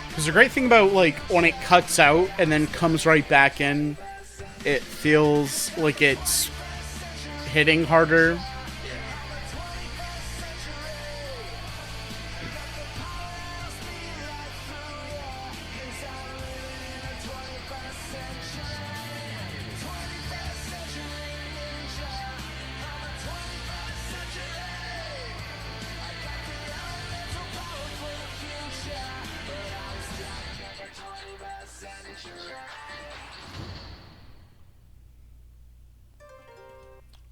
Because the great thing about like when it cuts out and then comes right back in, it feels like it's hitting harder.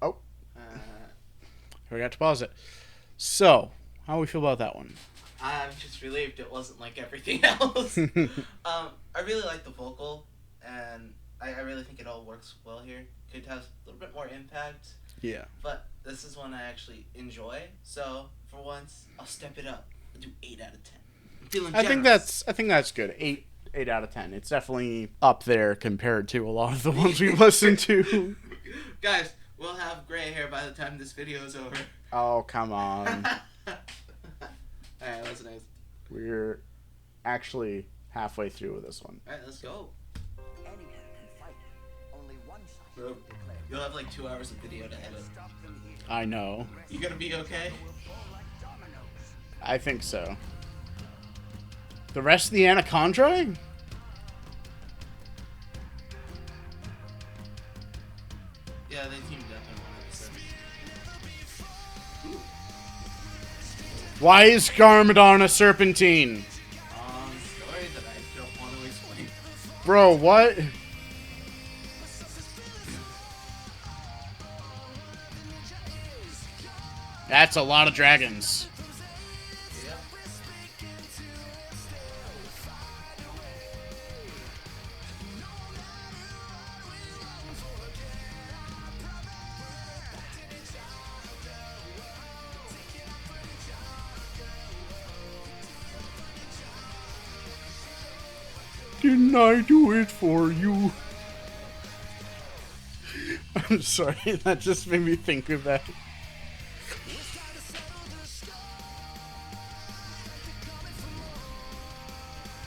Oh. I forgot to pause it. So, how do we feel about that one? I'm just relieved it wasn't like everything else. I really like the vocal, and I really think it all works well here. Could have a little bit more impact. Yeah. But this is one I actually enjoy, so for once, I'll step it up. I'll do 8 out of 10. I'm feeling generous. I think that's good. 8 out of 10. It's definitely up there compared to a lot of the ones we've listened to. Guys, we'll have gray hair by the time this video is over. Oh, come on. Alright, that's nice. We're actually halfway through with this one. Alright, let's go. Anyone can fight. Only one side will declare. You'll have like 2 hours of video to edit. I know. You gonna be okay? I think so. The rest of the Anaconda? Yeah, they teamed up in one episode. Why is Garmadon a serpentine? Story that I don't want to explain. Bro, what? That's a lot of dragons. Yep. Didn't I do it for you? I'm sorry, that just made me think of that.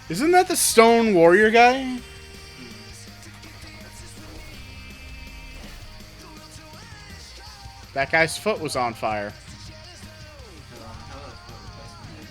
Isn't that the Stone Warrior guy? That guy's foot was on fire. How about a replacement?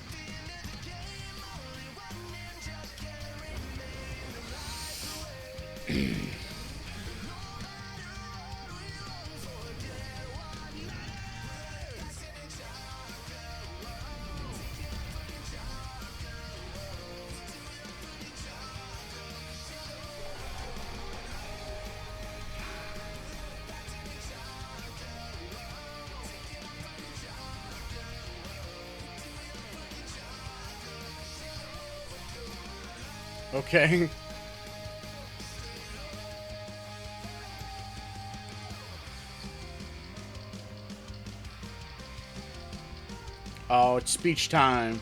Okay. Oh, it's speech time.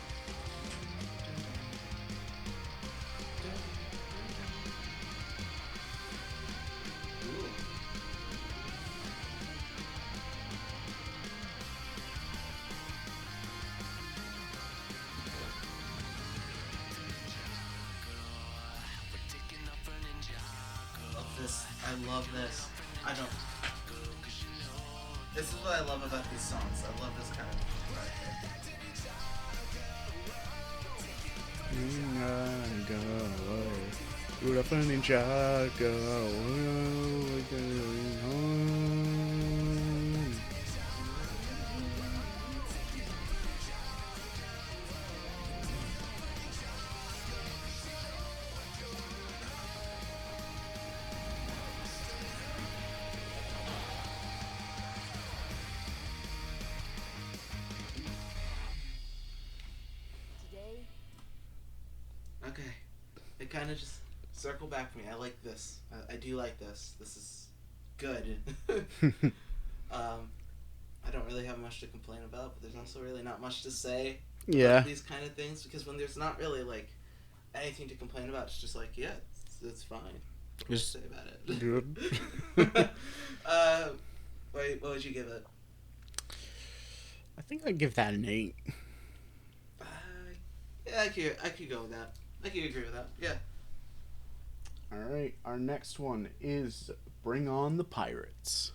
Love this. I love this. I don't. This is what I love about these songs. I love this kind of. Ninjago. Okay. It kind of just circle back for me. I like this. I do like this. This is good. I don't really have much to complain about, but there's also really not much to say Yeah. about these kind of things, because when there's not really like anything to complain about, it's just like, yeah, it's fine. What to say about it? Good. Wait, what would you give it? I think I'd give that an 8. Yeah, I could go with that. I could agree with that. Yeah. Alright, our next one is Bring On the Pirates.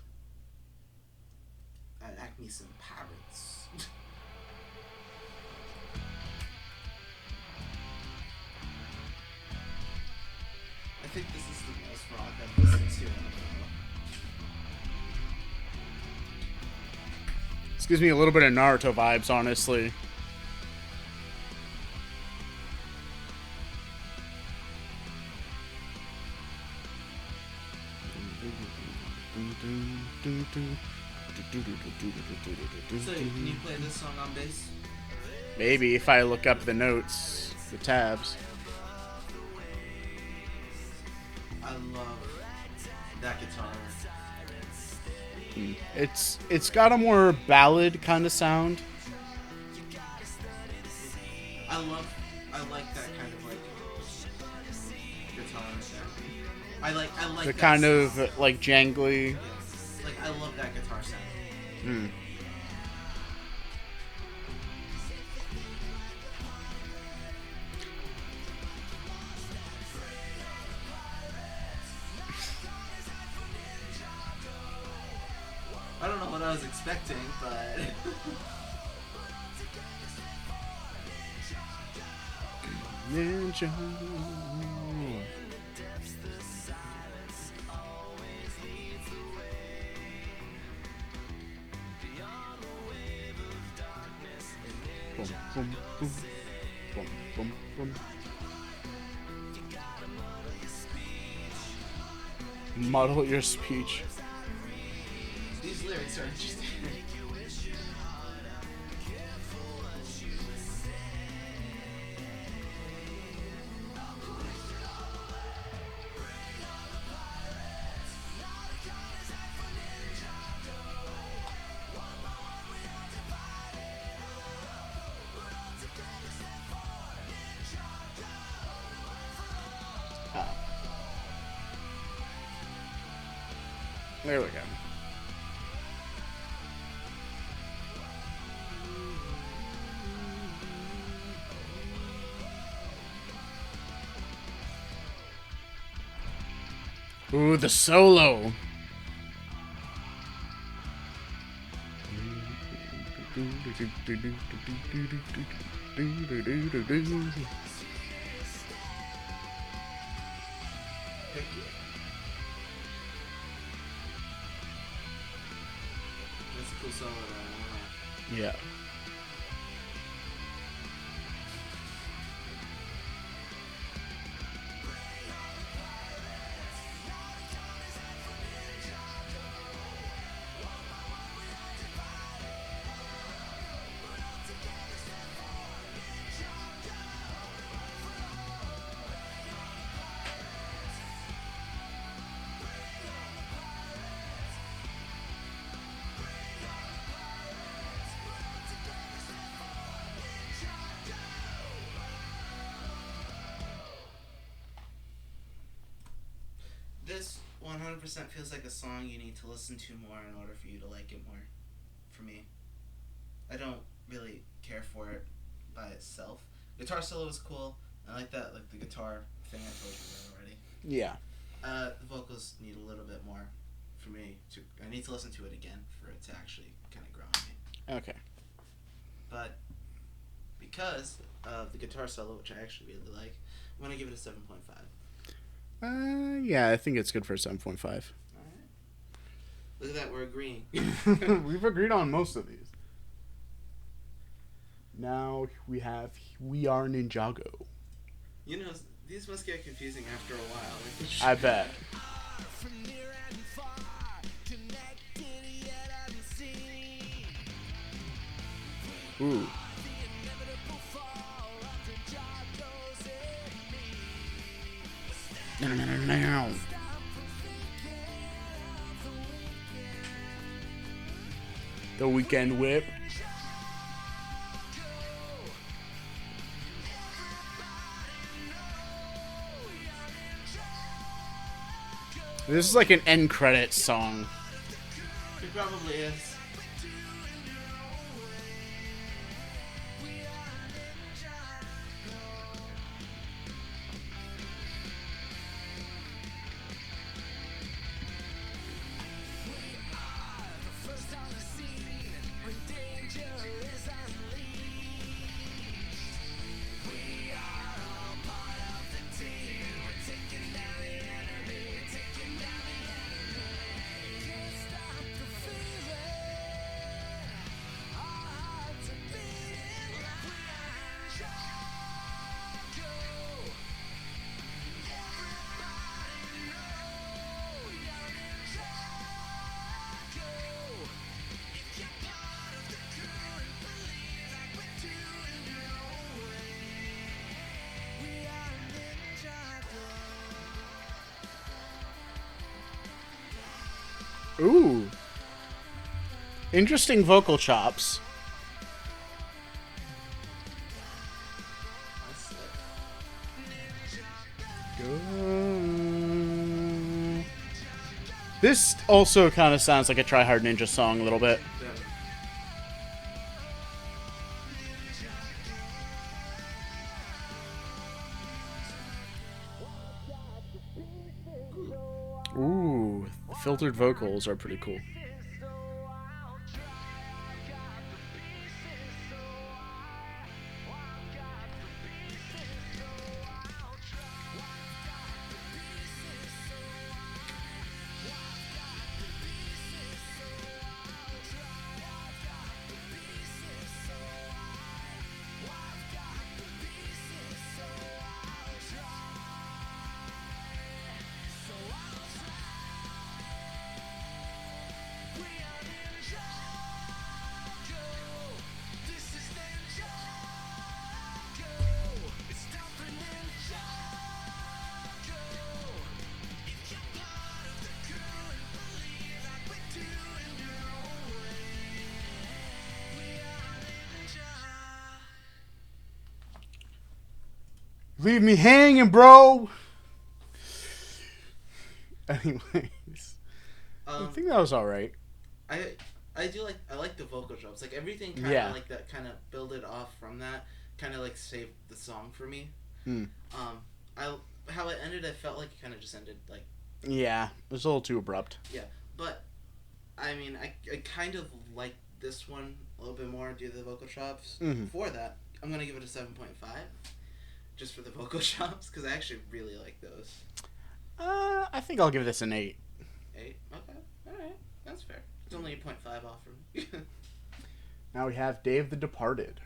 Act me some pirates. I think this is the most rock I've listened to in a while. This gives me a little bit of Naruto vibes, honestly. So, can you play this song on bass? Maybe if I look up the notes, the tabs. I love that guitar. It's got a more ballad kind of sound. I like that kind of like guitar. I like The that kind sound. of like jangly. Yes. Like, I love that guitar sound. I don't know what I was expecting, but Ninja. Boom, boom, boom. Boom, boom, boom. Model your speech. These lyrics are interesting. There we go. Ooh, the solo. Heck yeah. That's a cool solo though. Yeah. This 100% feels like a song you need to listen to more in order for you to like it more. For me, I don't really care for it by itself. Guitar solo is cool. I like that, like the guitar thing I told you about already. Yeah. The vocals need a little bit more for me. I need to listen to it again for it to actually kind of grow on me. Okay. But because of the guitar solo, which I actually really like, I'm gonna give it a 7.5. Yeah, I think it's good for a 7.5. Alright. Look at that, we're agreeing. We've agreed on most of these. Now we have We Are Ninjago. You know, these must get confusing after a while. Like, I bet. Ooh. Now. The Weekend Whip. This is like an end credits song. it probably is. Ooh. Interesting vocal chops. This also kind of sounds like a Try Hard Ninja song a little bit. Ooh, the filtered vocals are pretty cool. Leave me hanging, bro. Anyways, I think that was all right. I like the vocal drops. Like everything kind of like that kind of builded off from that kind of like saved the song for me. How it ended, I felt like it kind of just ended like. Yeah, it was a little too abrupt. Yeah, but I mean, I kind of like this one a little bit more due to the vocal chops. For that, I'm gonna give it a 7.5, just for the vocal chops, because I actually really like those. I think I'll give this an 8. 8? Okay, all right, that's fair. It's only 8.5 off from me. Now we have Day of the Departed.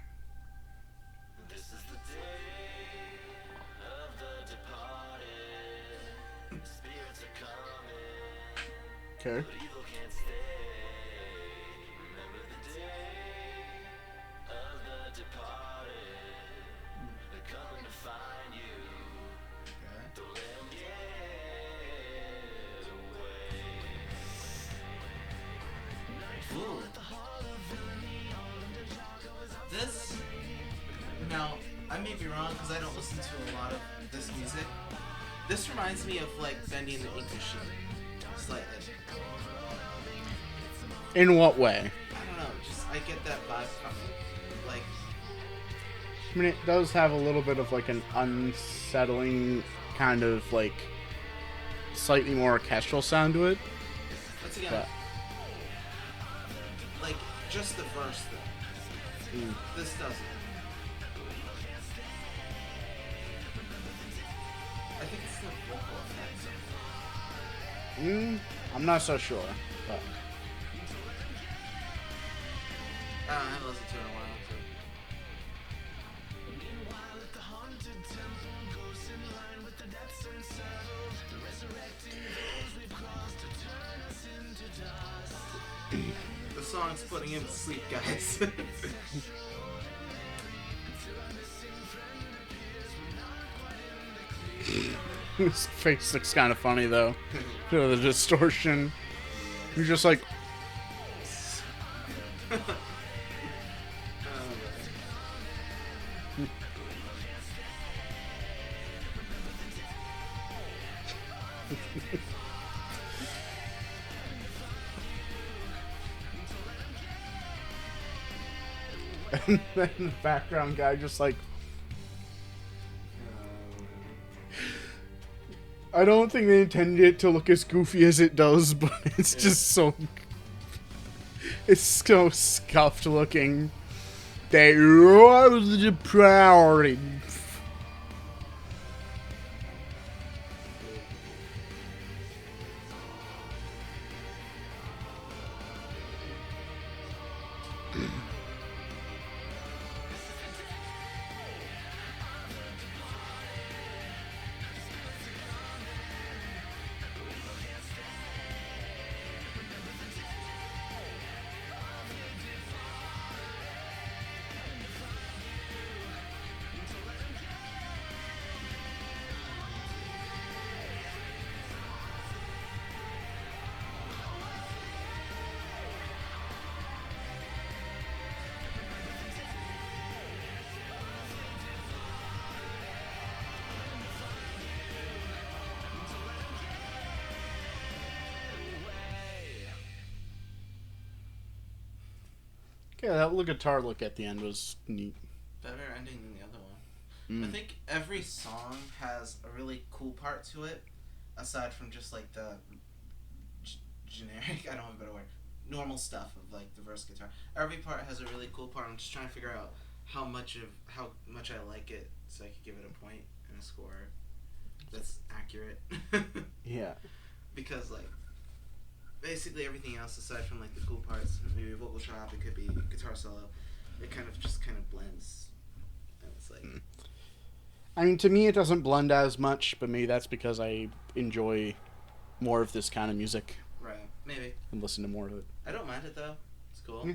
This is the day of the departed. Spirits are coming. Okay. But evil can't stay. Remember the day of the departed. They're coming to find you. Don't let them get away. Ooh. This, now, I may be wrong because I don't listen to a lot of this music. This reminds me of like Bendy and the Ink Machine, slightly. In what way? I don't know, just I get that vibe from it. Like, I mean, it does have a little bit of like an unsettling kind of like slightly more orchestral sound to it. once again, But, like just the verse though. This doesn't. I think it's the vocal effects. I'm not so sure. But I haven't listened to it in a while. The song's putting him to sleep, guys. his face looks kind of funny though. You know, the distortion. You're just like, and then the background guy just like, I don't think they intended it to look as goofy as it does, but it's just so, it's so scuffed looking. They are the priority. Yeah, that little guitar look at the end was neat. Better ending than the other one. I think every song has a really cool part to it, aside from just like the generic, I don't have a better word, normal stuff of like the verse guitar. Every part has a really cool part. I'm just trying to figure out how much I like it so I could give it a point and a score that's accurate. Yeah. Because like basically everything else aside from like the cool parts, maybe a vocal chop, it could be guitar solo, it kind of blends. And it's like I mean, to me, it doesn't blend as much, but maybe that's because I enjoy more of this kind of music. Right, maybe. And listen to more of it. I don't mind it though. It's cool. Yeah.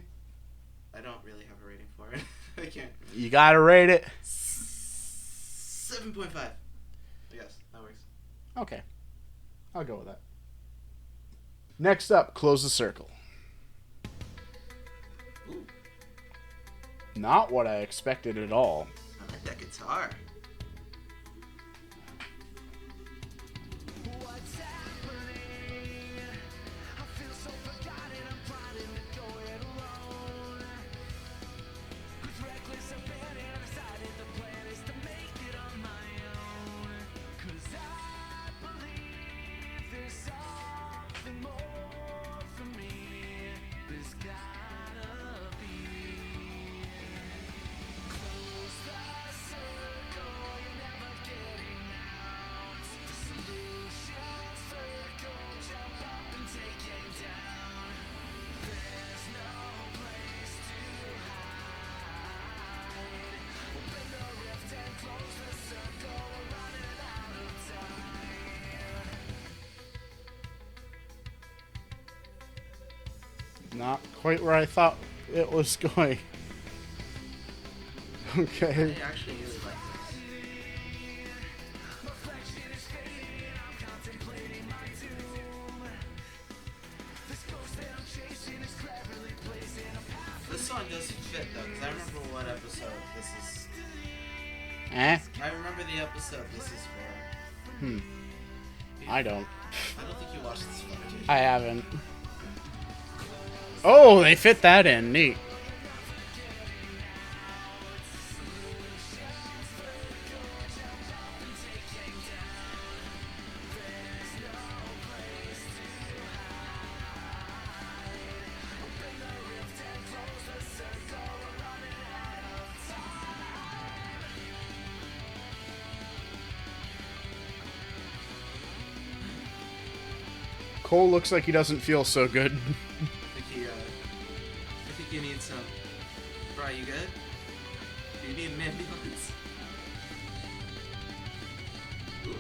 I don't really have a rating for it. I can't. You gotta rate it. 7.5. I guess that works. Okay. I'll go with that. Next up, Close the Circle. Ooh, Not what I expected at all. I like that guitar. Not quite where I thought it was going. Okay. I actually really like this. This song doesn't fit though, because I remember what episode this is. I remember the episode this is for. I don't. I don't think you watched this one, did you? I haven't. Oh, they fit that in. Neat. Cole looks like he doesn't feel so good. I think you need some. Bro, you good? Do you need an ambulance? Ooh.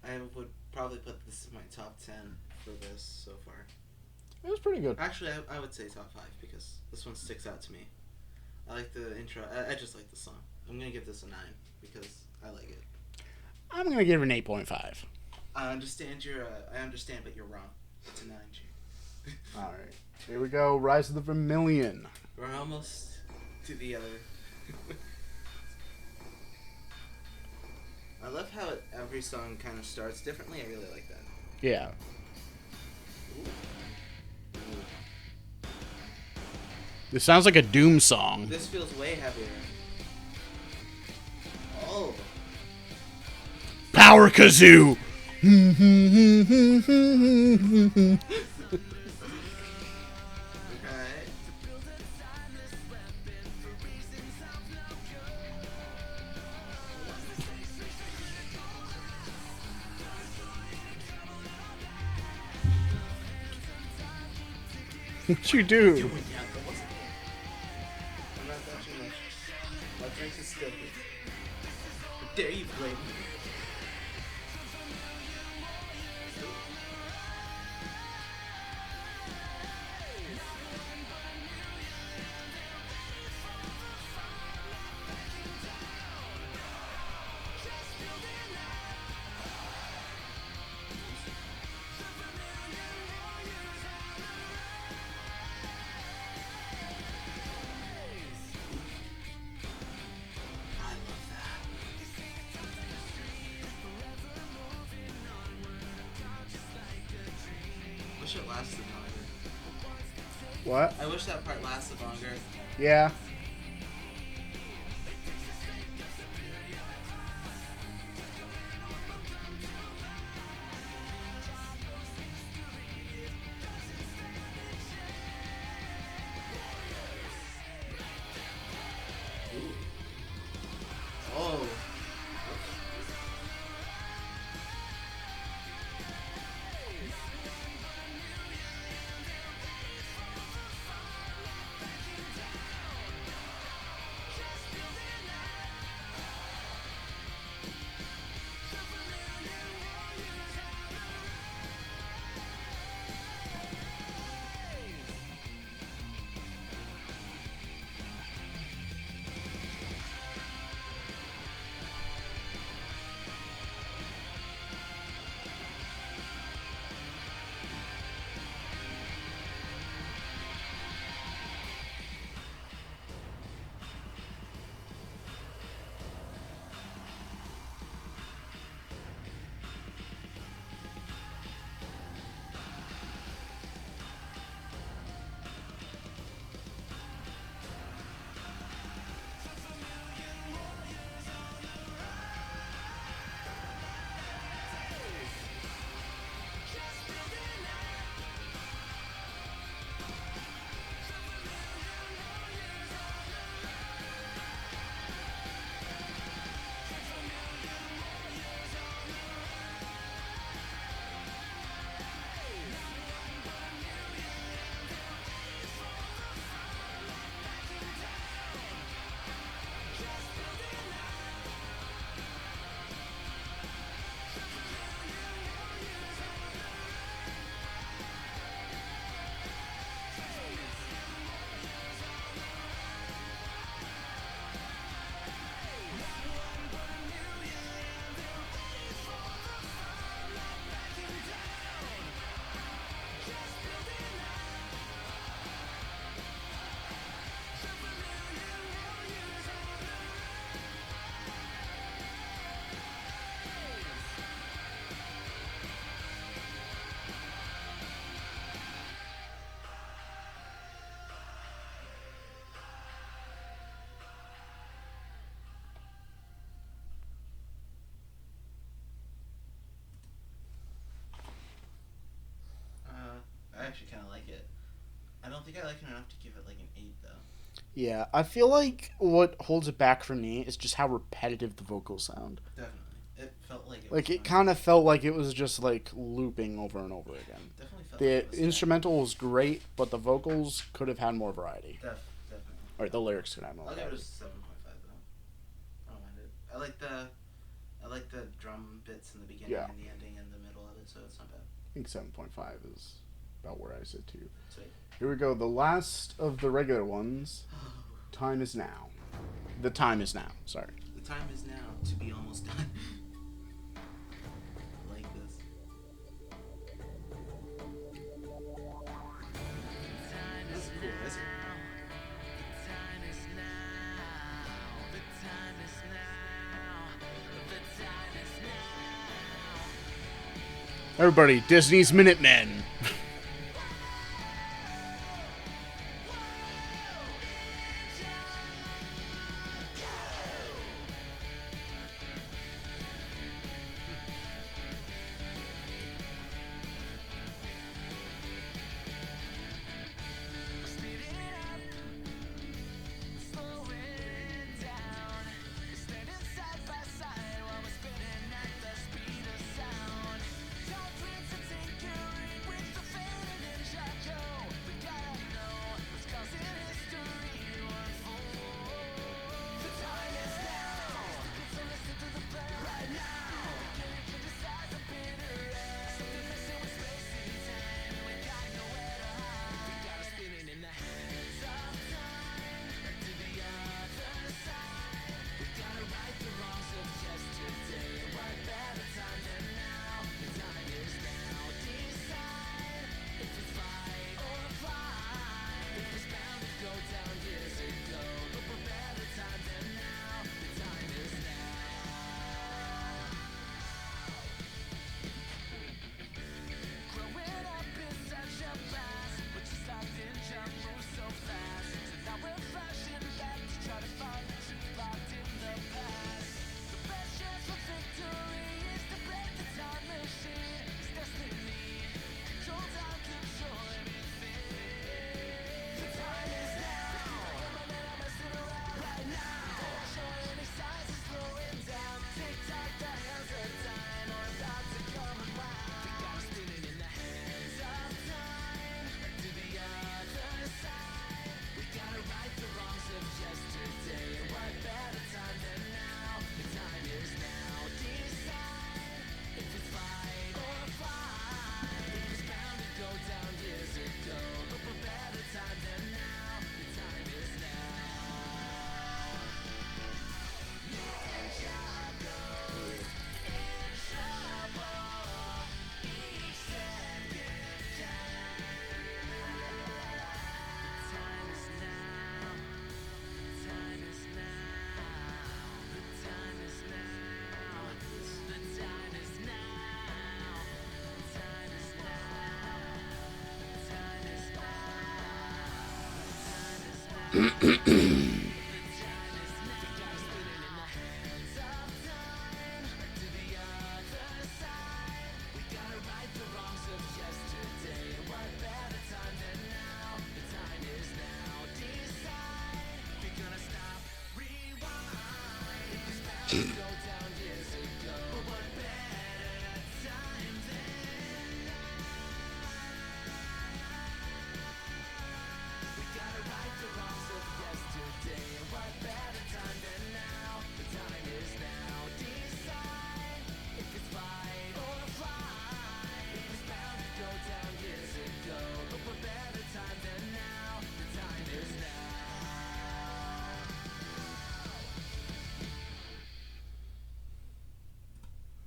I would probably put this in my top 10 for this so far. It was pretty good. Actually, I would say top 5 because this one sticks out to me. I like the intro. I just like the song. I'm going to give this a 9 because I like it. I'm going to give it an 8.5. I understand but you're wrong. It's a 9G. Alright. Here we go. Rise of the Vermilion. We're almost to the other. I love how every song kind of starts differently. I really like that. Yeah. Ooh. This sounds like a Doom song. This feels way heavier. Oh. Power Kazoo! Okay. What you do? I'm not touching much. My drink is still here. How dare you blame me? I love that. Wish it lasted longer. What? I wish that part lasted longer. Yeah. Oh. actually kind of like it. I don't think I like it enough to give it like an 8 though. Yeah, I feel like what holds it back for me is just how repetitive the vocals sound. Definitely, it felt like it. Like, was it kind of felt like it was just, like, looping over and over again. Definitely felt like The it was instrumental was great, but the vocals could have had more variety. Definitely. Or the lyrics could have more I'll give it a variety. 7.5 though. I don't mind it. I like the drum bits in the beginning Yeah. and the ending and the middle of it, so it's not bad. I think 7.5 is about where I sit, too. Sweet. Here we go. The last of the regular ones. Time is now. The time is now. Sorry. The time is now to be almost done. I like this. That's cool, is it? Everybody, Disney's Minutemen.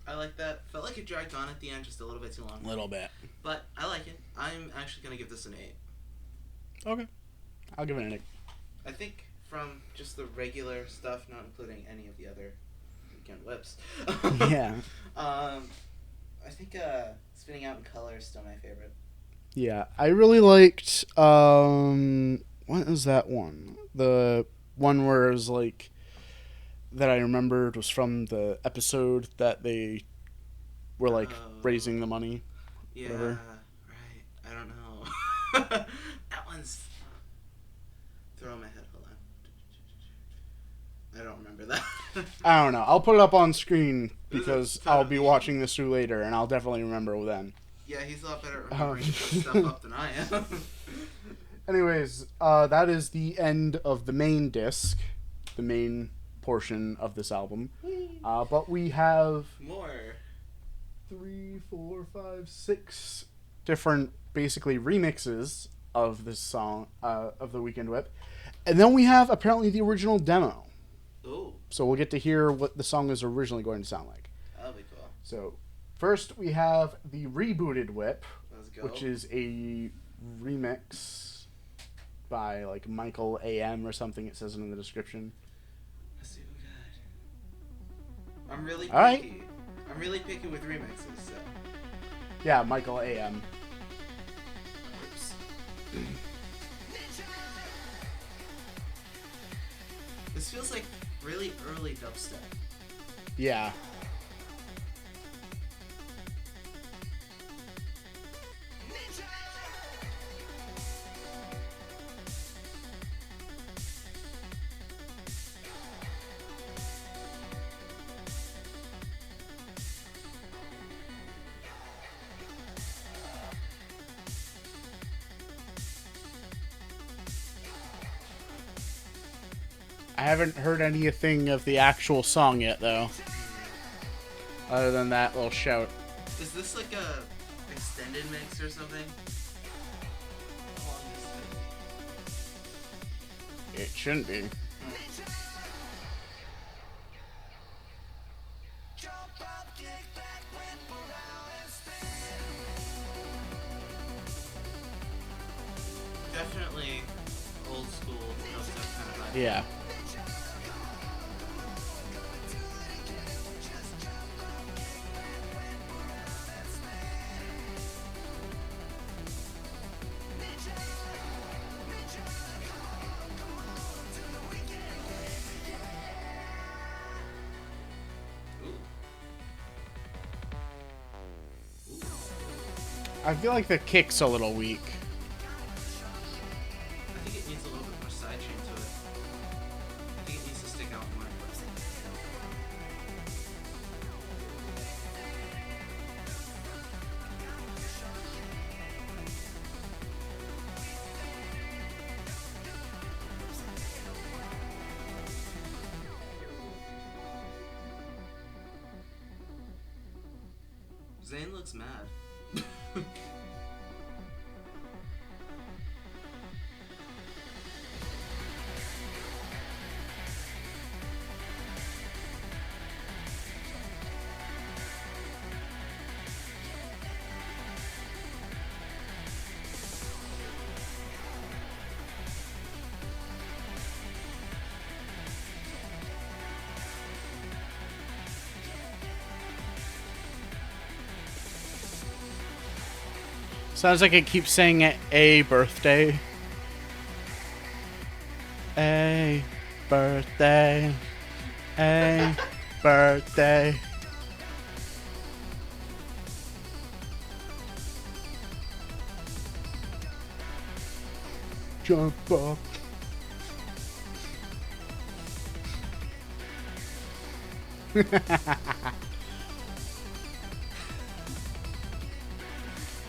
I like that. Felt like it dragged on at the end just a little bit too long. A little bit. But I like it. I'm actually going to give this an 8. Okay. I'll give it an 8. I think from just the regular stuff, not including any of the other weekend whips. Yeah. I think Spinning Out in Color is still my favorite. Yeah. I really liked, what is that one? The one where it was like, that I remembered was from the episode that they were like raising the money. Yeah, Whatever. right. I don't know. That one's throw in my head. Hold on. I don't remember that. I don't know. I'll put it up on screen This is because totally- I'll be watching this through later, and I'll definitely remember then. Yeah, he's a lot better at remembering stuff up than I am. Anyways, that is the end of the main disc, the main portion of this album. But we have More. 3, 4, 5, 6 different, basically, remixes of this song, of The Weekend Whip. And then we have, apparently, the original demo. Ooh, So we'll get to hear what the song is originally going to sound like. that'll be cool. So, first we have the rebooted Whip, Let's go. which is a remix by, like, Michael A.M. or something. It says it in the description. Let's see what we got. I'm really picky. All right. I'm really picky with remixes. So. Yeah, Michael A.M. Oops. This feels like really early dubstep. Yeah. I haven't heard anything of the actual song yet, though. Other than that little shout. Is this like a extended mix or something? How long is It shouldn't be. Definitely old school dubstep kind of vibe. Yeah. I feel like the kick's a little weak. I think it needs a little bit more sidechain to it. I think it needs to stick out more. Zane looks mad. Sounds like it keeps saying a birthday. A birthday. A birthday. Jump up.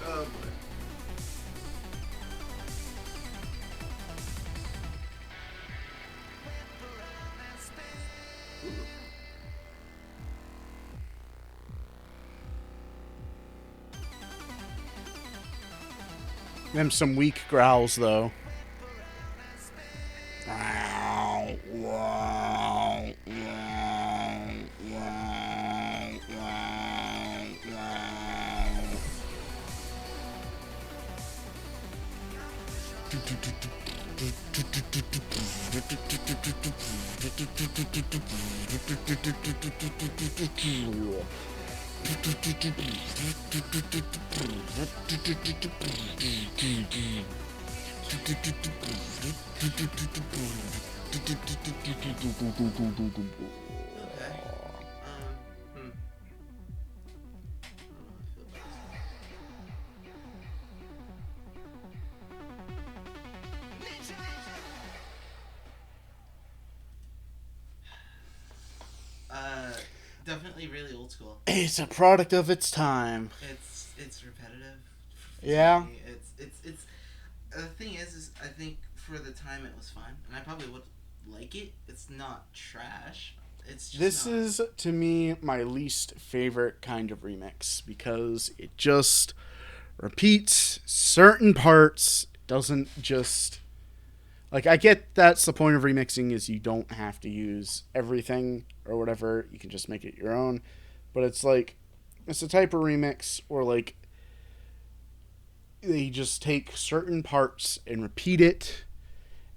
Oh boy. Them some weak growls though. Okay. Hmm. I don't know how I feel about this. definitely really old school. It's a product of its time. It's repetitive. Yeah. It's the thing is I think for the time it was fun, and I probably would like it. It's not trash. It's just This not... is, to me, my least favorite kind of remix because it just repeats certain parts. It doesn't just... Like, I get that's the point of remixing is you don't have to use everything or whatever. You can just make it your own. But it's like, it's a type of remix where, like, they just take certain parts and repeat it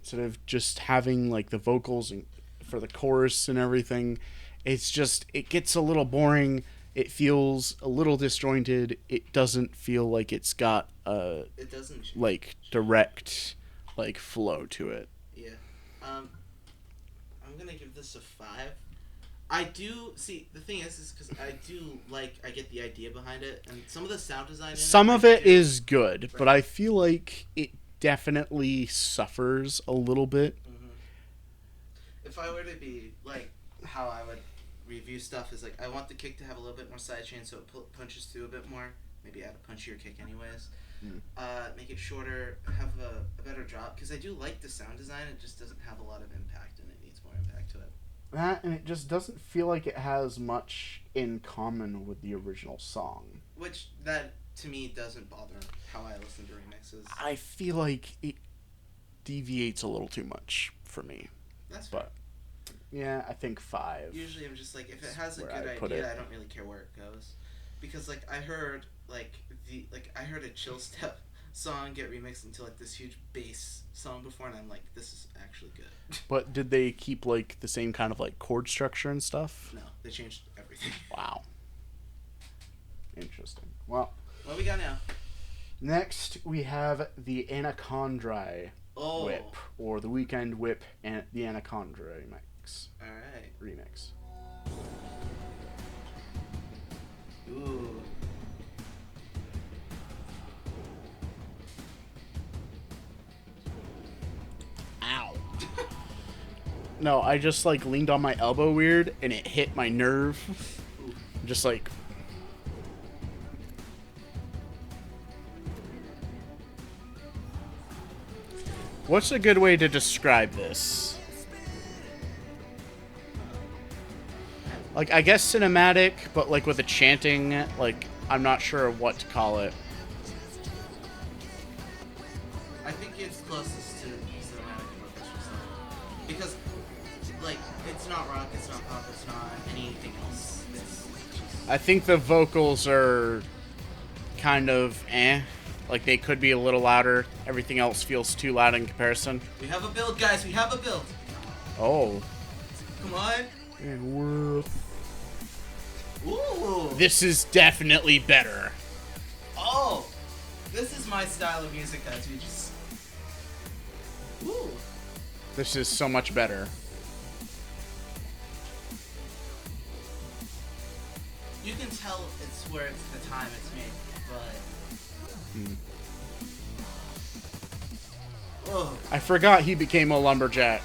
instead of just having, like, the vocals and for the chorus and everything. It's just, it gets a little boring. It feels a little disjointed. It doesn't feel like it's got a, It doesn't... like, direct, like, flow to it. Yeah. I'm gonna give this a 5. I do see the thing is because I do like I get the idea behind it and some of the sound design. Some of it is good, Right. but I feel like it definitely suffers a little bit. Mm-hmm. If I were to be like how I would review stuff is like I want the kick to have a little bit more sidechain so it punches through a bit more. Maybe add a punchier kick anyways. Make it shorter, have a better drop because I do like the sound design. It just doesn't have a lot of impact and it needs more impact to it. That, and it just doesn't feel like it has much in common with the original song. Which, that, to me, doesn't bother how I listen to remixes. I feel like it deviates a little too much for me. That's fair. But, yeah, I think 5. Usually I'm just like, if it has a Where good I put idea, it. I don't really care where it goes. Because, like, I heard, I heard a chill step song get remixed into, like, this huge bass song before, and I'm like, this is actually good. But did they keep, like, the same kind of, like, chord structure and stuff? No, they changed everything. Wow. Interesting. Well, What we got now? next we have the Anaconda Whip, or the Weekend Whip and the Anaconda remix. Alright. Remix. Ooh. Ow. No, I just like leaned on my elbow weird and it hit my nerve. Just like. What's a good way to describe this? Like, I guess cinematic, but like with a chanting, like, I'm not sure what to call it. I think it's closest to cinematic and orchestral stuff. Because, like, it's not rock, it's not pop, it's not anything else. It's just... I think the vocals are kind of eh. Like, they could be a little louder. Everything else feels too loud in comparison. We have a build, guys, we have a build. Oh. Come on. And we're... Ooh. This is definitely better. Oh. This is my style of music, guys. We just... Ooh. This is so much better. You can tell it's where it's the time it's made, but... Oh. I forgot he became a lumberjack.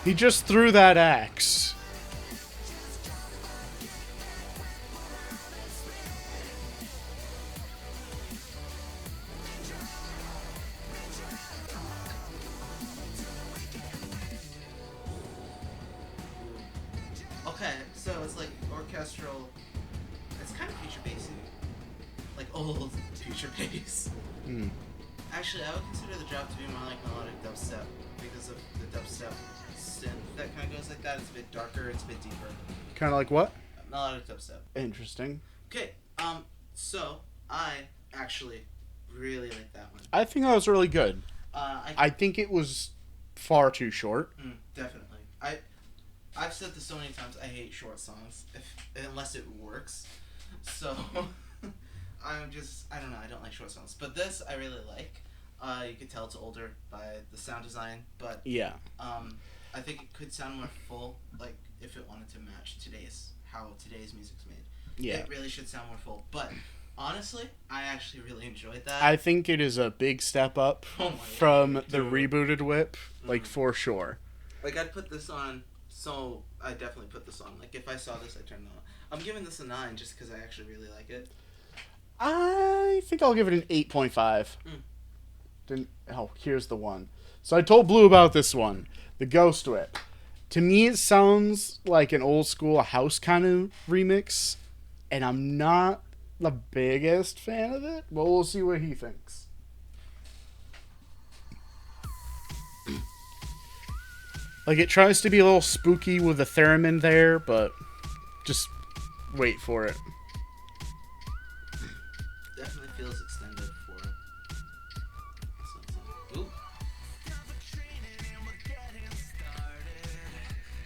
He just threw that axe. Okay, so it's like orchestral. It's kind of future bassy, like old future bass. Hmm. Actually, I would consider the drop to be more like melodic dubstep because of the dubstep synth that kind of goes like that. It's a bit darker, it's a bit deeper. Kind of like what? Melodic dubstep. Interesting. Okay, so I actually really like that one. I think that was really good. I I think it was far too short. definitely. I've said this so many times. I hate short songs unless it works. So I don't know. I don't like short songs. But this I really like. You could tell it's older by the sound design, but Yeah. I think it could sound more full, like if it wanted to match how today's music's made. Yeah. It really should sound more full. But Honestly, I actually really enjoyed that. I think it is a big step up Oh my from God, the dude. rebooted whip, like for sure. Like, I'd put this on, so I definitely put this on. Like, if I saw this, I'd turn it on. I'm giving this a 9 just because I actually really like it. I think I'll give it an 8.5. Mm. Here's the one. So I told Blue about this one, the Ghost Whip. To me, it sounds like an old school house kind of remix, and I'm not the biggest fan of it, but we'll see what he thinks. Like, it tries to be a little spooky with a theremin there, but just wait for it. Definitely feels extended for. Ooh.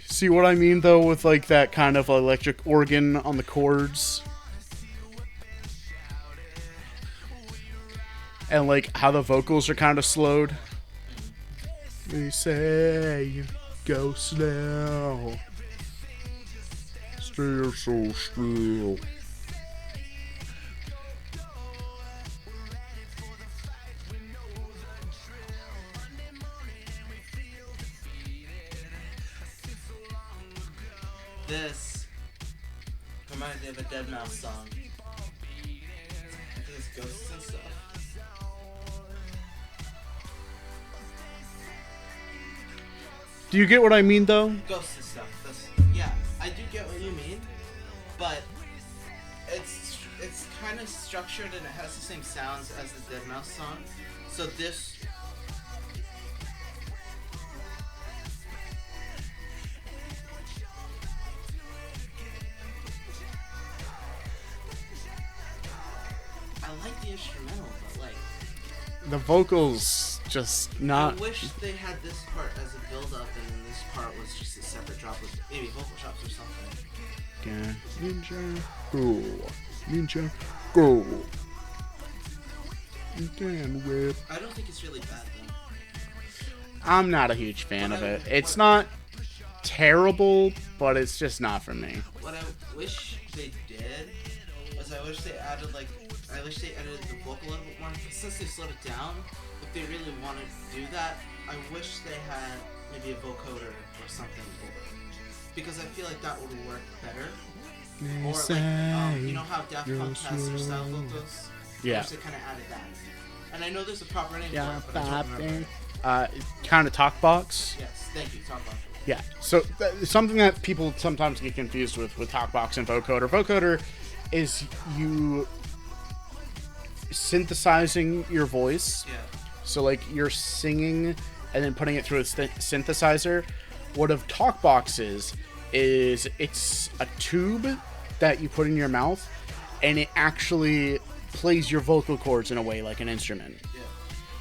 See what I mean, though, with, like, that kind of electric organ on the chords? And, like, how the vocals are kind of slowed. They say, go slow. Stay so still. This reminds me of a Deadmau5 song. I think it's Ghosts and stuff. Do you get what I mean, though? Ghosts and stuff. Yeah, I do get what you mean, but it's kind of structured and it has the same sounds as the Deadmau5 song. So this. I like the instrumental, but like. The vocals just not. I wish they had this part as a build-up, and then this part was just a separate drop with maybe vocal chops or something. Yeah. Ninjago. Ninjago. Damn whip. I don't think it's really bad though. I'm not a huge fan of it. It's not terrible, but it's just not for me. What I wish they did was I wish they added the vocal a little bit more. Since they slowed it down, if they really wanted to do that, I wish they had maybe a vocoder or something over it. Because I feel like that would work better. Or like, you know how Daft Punk has their style vocals? Yeah. I wish they kind of added that. And I know there's a proper name Yeah, for it, but I don't remember. kind of talk box. Yes, thank you, Talk Box. Yeah. So something that people sometimes get confused with talkbox and vocoder. Vocoder is you synthesizing your voice. Yeah. So like you're singing and then putting it through a synthesizer. What a talkbox is it's a tube that you put in your mouth, and it actually plays your vocal cords in a way like an instrument. Yeah.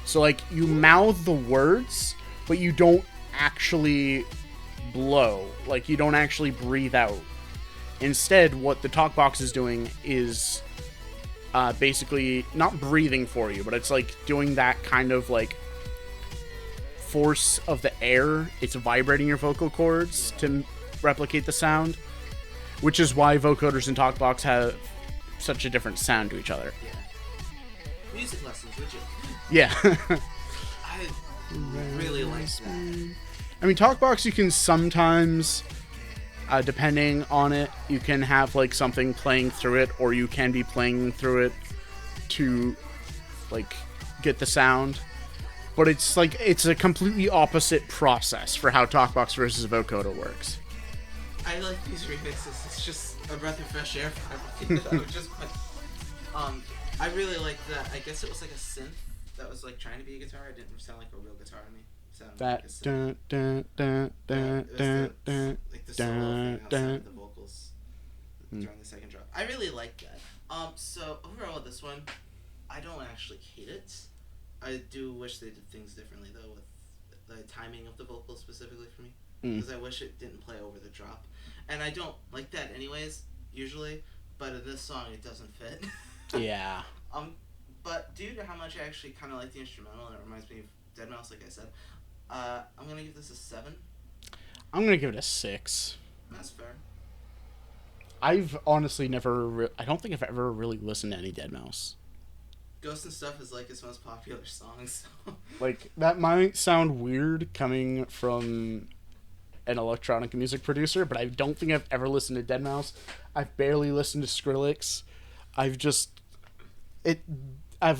So like you mouth the words, but you don't actually blow. Like you don't actually breathe out. Instead, what the talkbox is doing is basically not breathing for you, but it's like doing that kind of like force of the air. It's vibrating your vocal cords to replicate the sound, which is why vocoders and talkbox have such a different sound to each other. Yeah. Music lessons, would you? Yeah. I really like that. I mean, talkbox you can sometimes, depending on it, you can have like something playing through it, or you can be playing through it to like get the sound. But it's like it's a completely opposite process for how talkbox versus vocoder works. I like these remixes. It's just a breath of fresh air for everything that I would just put. I really like that. I guess it was like a synth that was like trying to be a guitar. It didn't sound like a real guitar to me. It sounded That like a synth. Like the solo thing outside the vocals during the second drop. I really like that. So overall with this one, I don't actually hate it. I do wish they did things differently though with the timing of the vocals specifically for me. Because I wish it didn't play over the drop. And I don't like that anyways, usually. But in this song, it doesn't fit. Yeah. But due to how much I actually kind of like the instrumental, and it reminds me of Deadmau5, like I said, I'm going to give this a 7. I'm going to give it a 6. That's fair. I've honestly never. I don't think I've ever really listened to any Deadmau5. Ghost and Stuff is like his most popular song. So. Like, that might sound weird coming from an electronic music producer, but I don't think I've ever listened to Deadmau5. I've barely listened to Skrillex. I've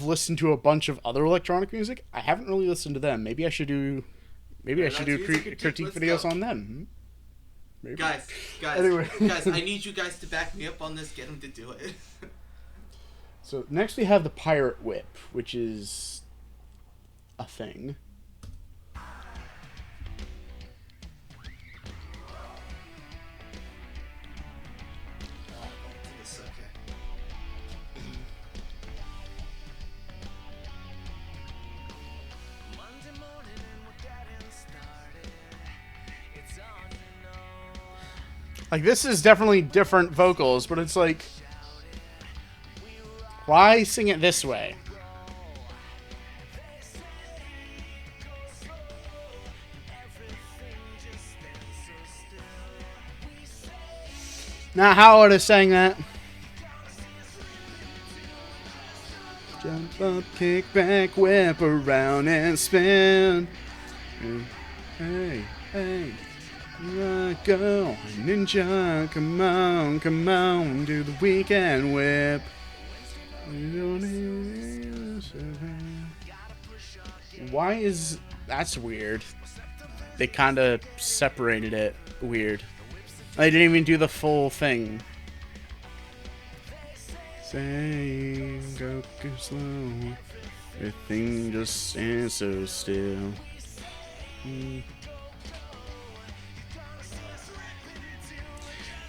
listened to a bunch of other electronic music. I haven't really listened to them. Maybe I should do. Maybe I should do critique videos on them. Maybe. Guys, Anyway. guys, I need you guys to back me up on this. Get him to do it. So next we have the Pirate Whip, which is a thing. It's okay. Monday morning and we're getting started. It's on, you know. Like, this is definitely different vocals, but it's like, why sing it this way? Now, how would have sang that? Jump up, kick back, whip around and spin. Hey, hey, go, ninja, come on, do the weekend whip. Why is... That's weird. They kind of separated it weird. They didn't even do the full thing. Say, go slow. Everything just stands so still.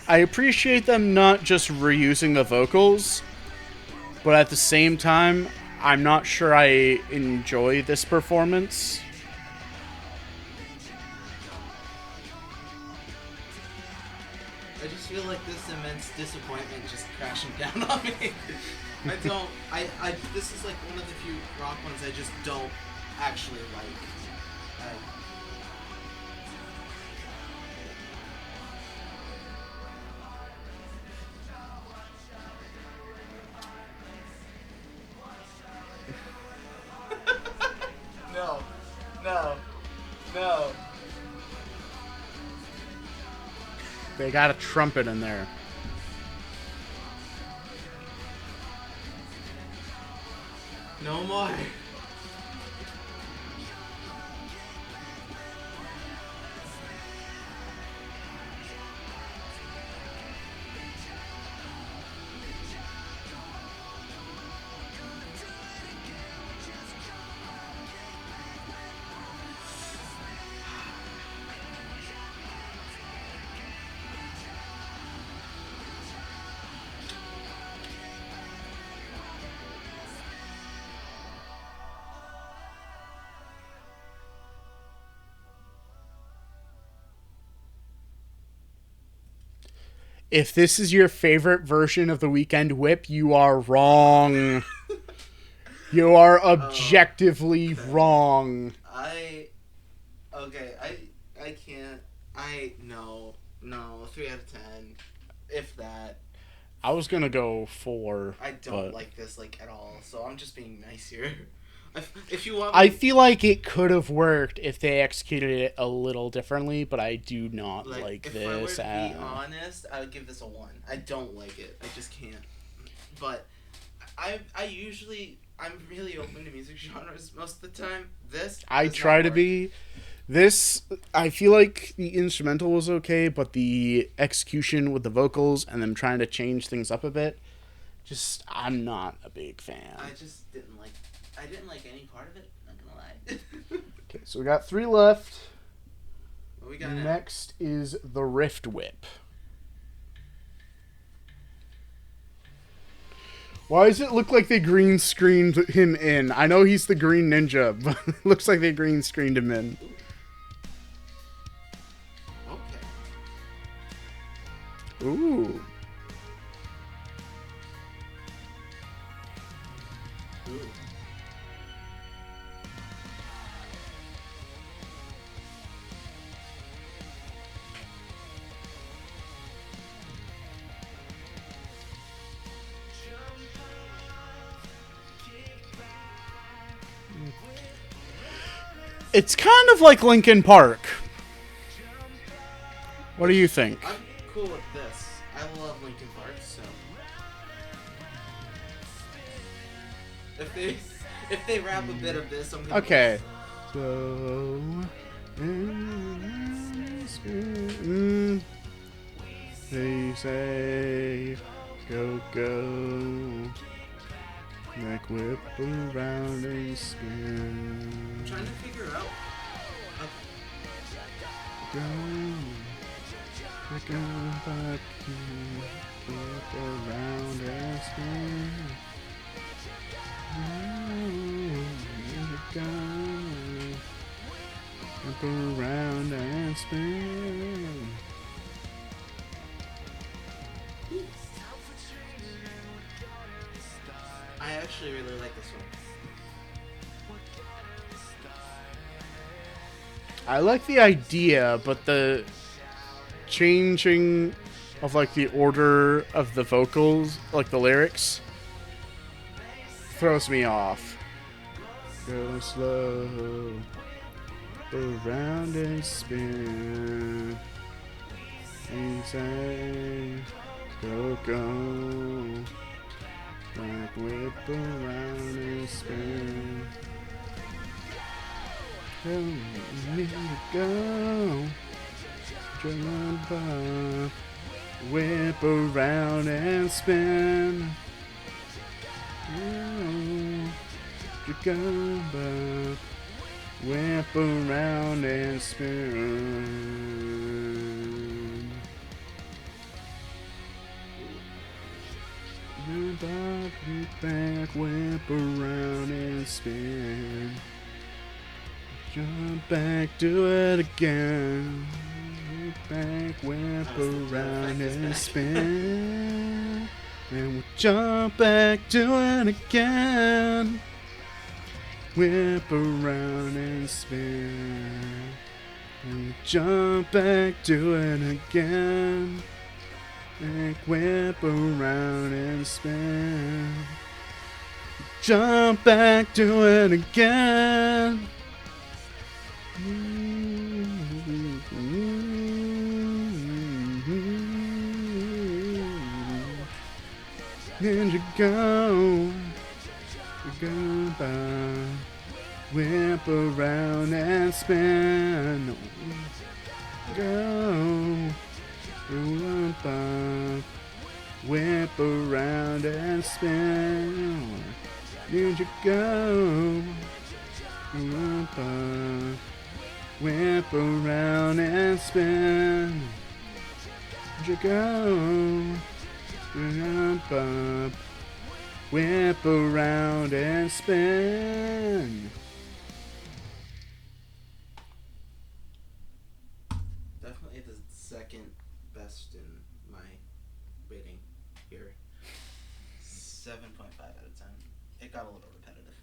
I appreciate them not just reusing the vocals, but at the same time, I'm not sure I enjoy this performance. I just feel like this immense disappointment just crashing down on me. This is like one of the few rock ones I just don't actually like. No. They got a trumpet in there. No more. If this is your favorite version of the Weekend Whip, you are wrong. You are objectively wrong. I can't. No, 3 out of 10. If that. I was gonna go 4. I don't like this at all, so I'm just being nice here. If you want, I feel like it could have worked if they executed it a little differently, but I do not like if this. If I were to be honest, I would give this a 1. I don't like it. I just can't. But I'm really open to music genres most of the time. I try to be. This, I feel like the instrumental was okay, but the execution with the vocals and them trying to change things up a bit, I'm not a big fan. I just didn't like. I didn't like any part of it. Not gonna lie. Okay, so we got 3 left. What we got next is the Rift Whip. Why does it look like they green screened him in? I know he's the Green Ninja, but it looks like they green screened him in. Okay. Ooh. It's kind of like Linkin Park. What do you think? I'm cool with this. I love Linkin Park, so if they rap a bit of this, I'm gonna Okay. So they say go go, like whip around and spin. I'm trying to figure out. Go, go back, whip around and spin. Go, whip around and spin. I actually really like this one. I like the idea, but the changing of like the order of the vocals, like the lyrics, throws me off. Go slow, around and spin. And say, go go, like whip around and spin. Go, jump up, whip around and spin. Go, up, whip around and spin. Jump up, get back, whip around and spin. Jump back, do it again. Whip back, whip around and spin. And we'll jump back, do it again. Whip around and spin. And we'll jump back, do it again. Back, whip around and spin. Jump back, do it again. Ninjago, go by, whip around and spin. Go, up, whip around and spin. Ninjago, up, whip around and spin. Ninjago. Jump up, whip around and spin. Definitely the second best in my rating here. 7.5 out of 10. It got a little repetitive.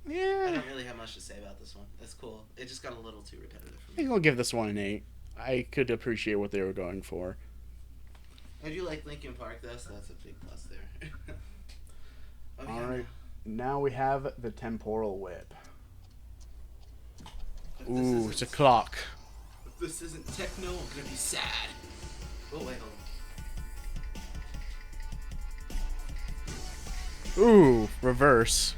I Yeah, don't really have much to say about this one. It's cool. It just got a little too repetitive for I me. think I'll give this one an 8. I could appreciate what they were going for. I do like Linkin Park though, so that's a big plus there. Oh, yeah. Alright, now we have the temporal whip. If this Ooh, isn't- it's a clock. If this isn't techno, I'm gonna be sad. Oh wait, hold Ooh, reverse.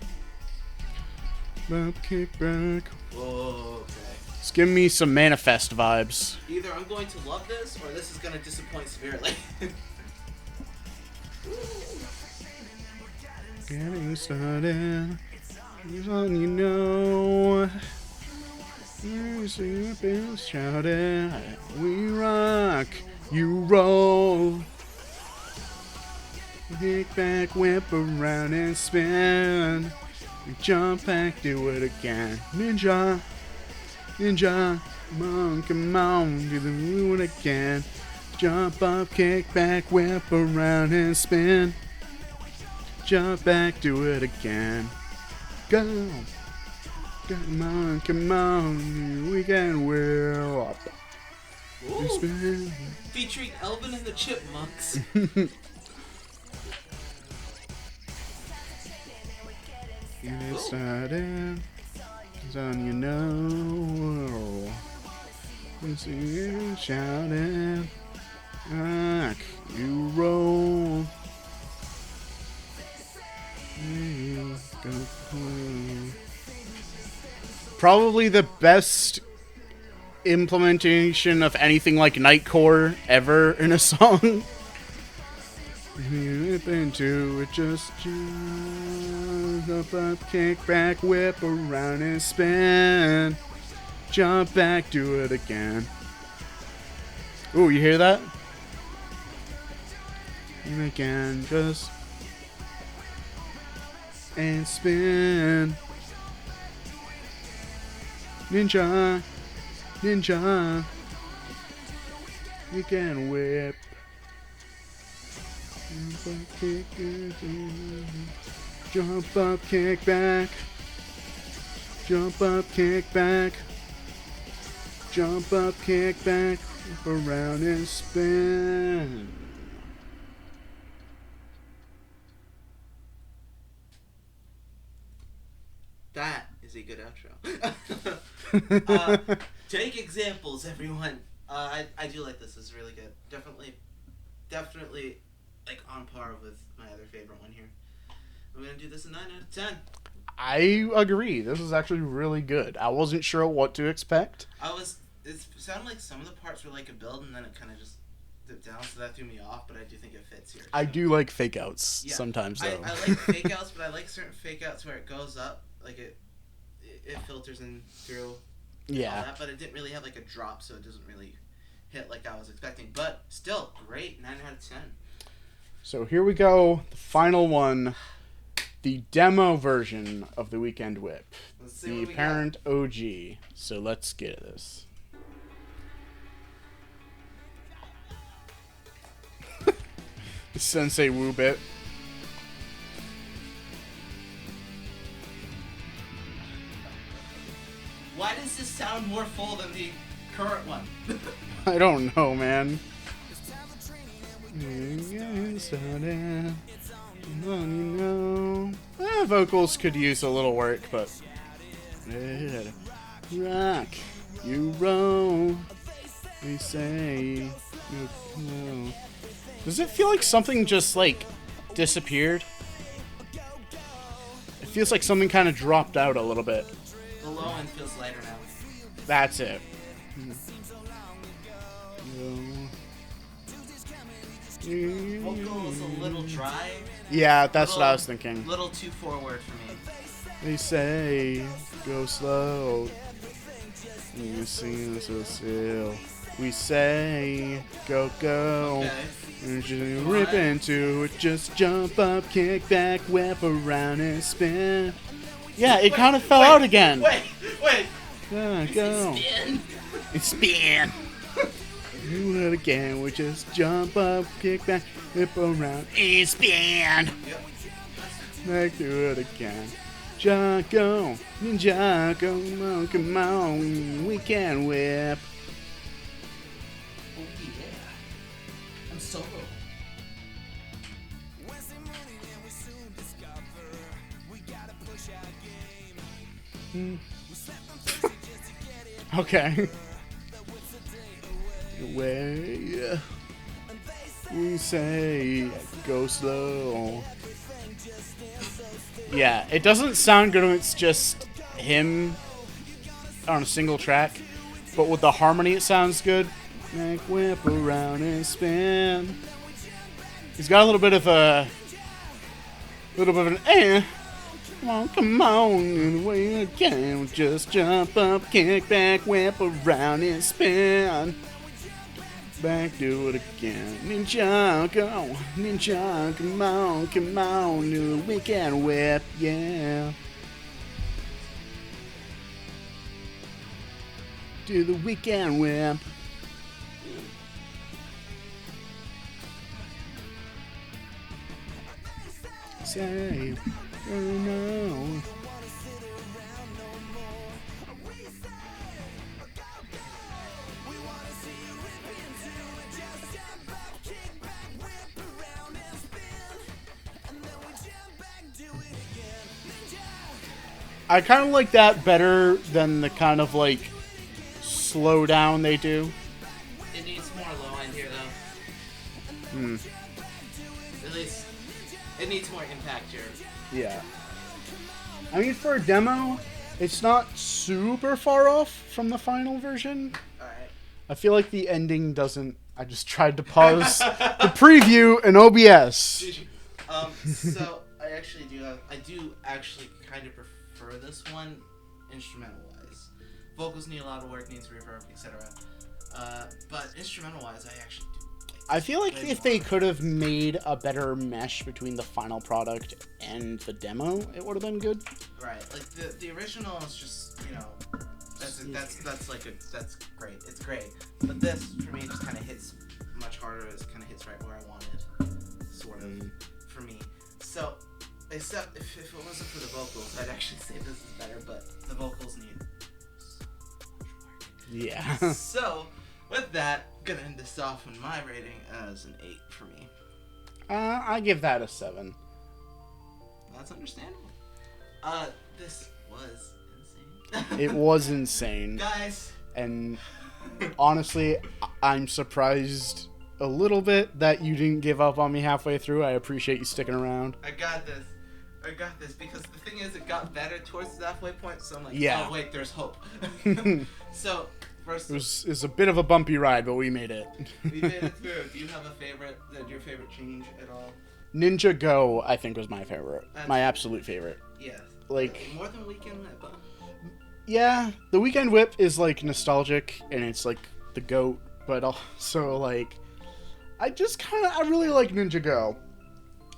Bump, kick back. on. Whoa, okay. It's giving me some Manifest vibes. Either I'm going to love this, or this is gonna disappoint severely. Getting started. Here's on you know. Here's up and shouting. We rock, you roll. Kick back, whip around and spin. Jump back, do it again. Ninja, ninja, come on, do it again. Jump up, kick back, whip around and spin. Jump back, do it again. Go. Come on, we can whirl up. Ooh, Spin. featuring Elvin and the Chipmunks. Get it started. Son, you know. You see you shouting. Rock, you roll. Probably the best implementation of anything like Nightcore ever in a song. Whip into it, just jump up, kick back, whip around and spin. Jump back, do it again. Ooh, you hear that? And again, just and spin. Ninja, ninja. You can whip. Jump up, kick back. Jump up, kick back. Jump up, kick back. Up around and spin. That is a good outro. Take examples, everyone. I do like this. This is really good. Definitely, like on par with my other favorite one here. I'm gonna do this a 9 out of 10. I agree. This is actually really good. I wasn't sure what to expect. It sounded like some of the parts were like a build, and then it kind of just dipped down, so that threw me off. But I do think it fits here. So. I do like fake outs sometimes, though. I like fake outs, but I like certain fake outs where it goes up, like it filters in through. All that, but it didn't really have like a drop, so it doesn't really hit like I was expecting. But still, great, 9 out of 10. So here we go, the final one, the demo version of the Weekend Whip, Let's see the what we parent OG. So let's get at this. Sensei Woo bit. Why does this sound more full than the current one? I don't know, man. Vocals could use a little work, but rock, you roll. We say, does it feel like something just like disappeared? It feels like something kind of dropped out a little bit. The low end feels lighter now. That's it. Vocal is a little dry. Yeah, that's what I was thinking. A little too forward for me. They say, go slow. You sing so still. We say, go, go. Okay. And just rip into it, just jump up, kick back, whip around and spin. Yeah, it kind of fell out again. Wait. Go. And spin. Do it again. We just jump up, kick back, whip around, and spin. Yep. Back to it again. Ninjago, Ninjago, come on, we can whip. Oh yeah. I'm solo. Okay. Way we say go slow. Yeah, it doesn't sound good when it's just him on a single track, but with the harmony it sounds good. Like whip around and spin. He's got a little bit of an come on, and way again. Just jump up, kick back, whip around and spin. Back, do it again. Ninjago, Ninja, come on, new weekend whip, yeah. Do the weekend whip. Say, oh no. I kind of like that better than the kind of like slow down they do. It needs more low end here though. At least it needs more impact here. Yeah. I mean, for a demo, it's not super far off from the final version. Alright. I feel like the ending doesn't... I just tried to pause the preview in OBS. So I do actually kind of prefer this one instrumental wise. Vocals need a lot of work, needs reverb, etc. But instrumental wise, I actually do. I feel like if they could have made a better mesh between the final product and the demo, it would have been good. Right, like the original is just, you know, that's great. It's great, but this for me just kind of hits much harder. It kind of hits right where I wanted, sort of, for me. So, except if it wasn't for the vocals, I'd actually say this is better. But the vocals need so much work. Yeah. So, with that, gonna end this off on my rating as an 8 for me. I give that a 7. That's understandable. This was insane. It was insane. Guys. And honestly, I'm surprised a little bit that you didn't give up on me halfway through. I appreciate you sticking around. I got this because the thing is, it got better towards the halfway point. So I'm like, yeah. Oh wait, there's hope. So first, it was a bit of a bumpy ride, but we made it. We made it through. Do you have a favorite? Your favorite change at all? Ninjago, I think, was my favorite. My absolute favorite. Yeah. Like more than Weekend Whip. Yeah, the Weekend Whip is like nostalgic and it's like the GOAT, but also like I really like Ninjago.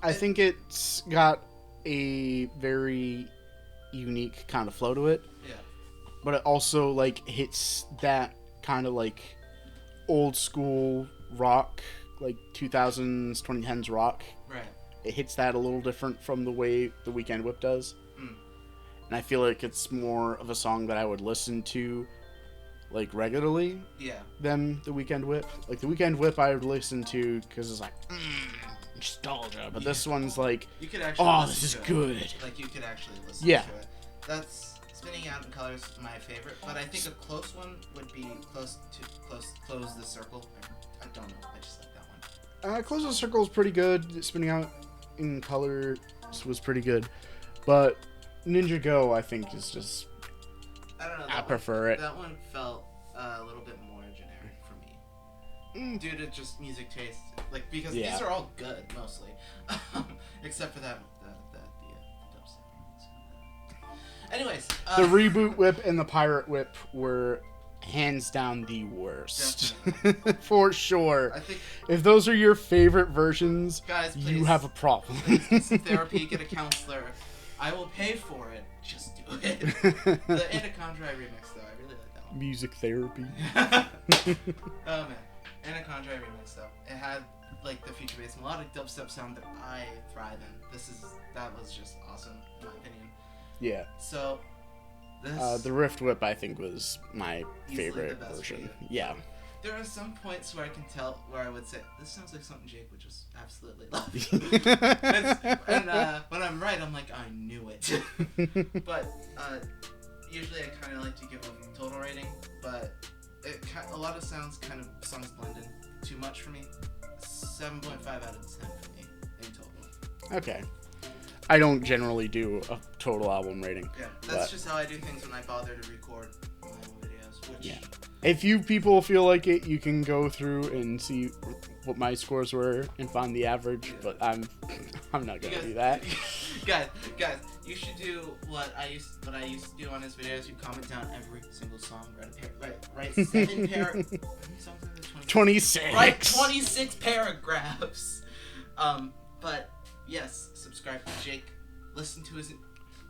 I think it's got a very unique kind of flow to it. Yeah. But it also like hits that kind of like old school rock, like 2000s, 2010s rock. Right. It hits that a little different from the way the Weekend Whip does. And I feel like it's more of a song that I would listen to, like, regularly. Yeah. Than the Weekend Whip. Like, the Weekend Whip I would listen to because it's like, nostalgia. But this one's like, you could actually this is good. It. Like, you could actually listen to it. That's Spinning Out in Colors, my favorite. But I think a close one would be Close the Circle. I don't know. I just like that one. Close the Circle is pretty good. Spinning Out in Colors was pretty good. But Ninjago, I think, is just... I don't know. I prefer it. That one felt a little bit more generic for me. Due to just music taste. Like, because these are all good, mostly. Except for that the dubstep. Anyways. The Reboot Whip and the Pirate Whip were hands down the worst. For sure. I think if those are your favorite versions, guys, please, you have a problem. Please get some therapy, get a counselor. I will pay for it. Just do it. The Anaconda remix, though, I really like that one. Music therapy. Oh man, Anaconda remix though. It had like the future-based melodic dubstep sound that I thrive in. That was just awesome in my opinion. Yeah. So this the Rift Whip I think was my favorite the best version. Yeah. There are some points where I can tell where I would say this sounds like something Jake would just absolutely love. and when I'm right, I'm like, I knew it. But usually I kind of like to give a total rating, but a lot of songs blend in too much for me. 7.5 out of 10 for me in total. Okay. I don't generally do a total album rating. Yeah, that's just how I do things when I bother to record my own videos. Which if you people feel like it, you can go through and see what my scores were and find the average. Yeah. But I'm not gonna do that. guys, you should do what I used to do on his videos. You comment down every single song, write 7 paragraphs. 26. Write 26 paragraphs. But yes, subscribe to Jake. Listen to his.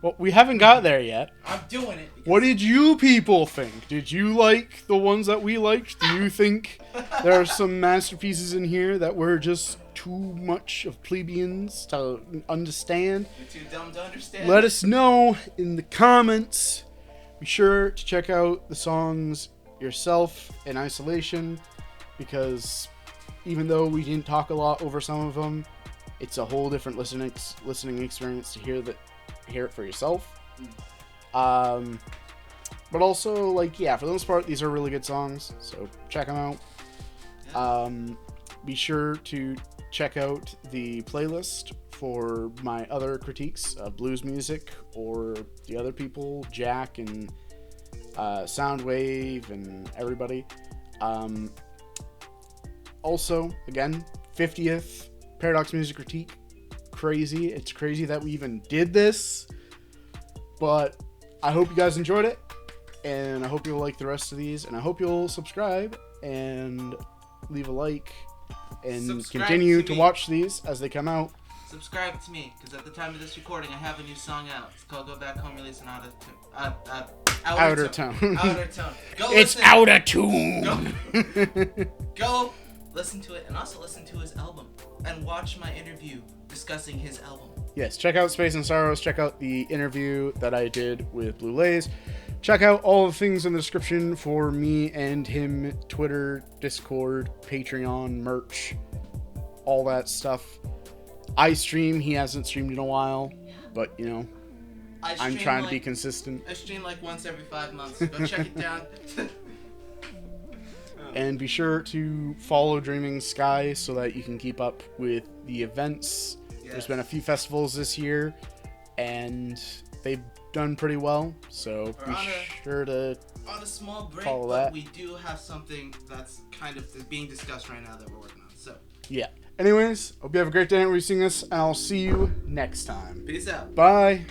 Well, we haven't got there yet. I'm doing it. What did you people think? Did you like the ones that we liked? Do you think there are some masterpieces in here that were just too much of plebeians to understand? You're too dumb to understand. Let us know in the comments. Be sure to check out the songs yourself in isolation, because even though we didn't talk a lot over some of them, it's a whole different listening experience to hear it for yourself. But also, like, yeah, for the most part, these are really good songs, so check them out. Be sure to check out the playlist for my other critiques of blues music, or the other people, Jack and Soundwave and everybody. Also, again, 50th Paradox Music Critique. Crazy. It's crazy that we even did this. But I hope you guys enjoyed it. And I hope you'll like the rest of these. And I hope you'll subscribe and leave a like. And continue to watch these as they come out. Subscribe to me, because at the time of this recording, I have a new song out. It's called Go Back Home, releasing Outer Tone. Outer Tone. Go it's listen. out of tune. Go listen to it, and also listen to his album, and watch my interview discussing his album. Yes, check out Space and Sorrows. Check out the interview that I did with Blue Lays. Check out all the things in the description for me and him, Twitter, Discord, Patreon, merch, all that stuff. I stream. He hasn't streamed in a while, but, you know, I'm trying to be consistent. I stream like once every 5 months. Go check it down. And be sure to follow Dreaming Sky so that you can keep up with the events. Yes. There's been a few festivals this year, and they've done pretty well. So be sure to on a small break, follow but that. we do have something that's kind of being discussed right now that we're working on. So yeah. Anyways, hope you have a great day at seeing this, and I'll see you next time. Peace out. Bye.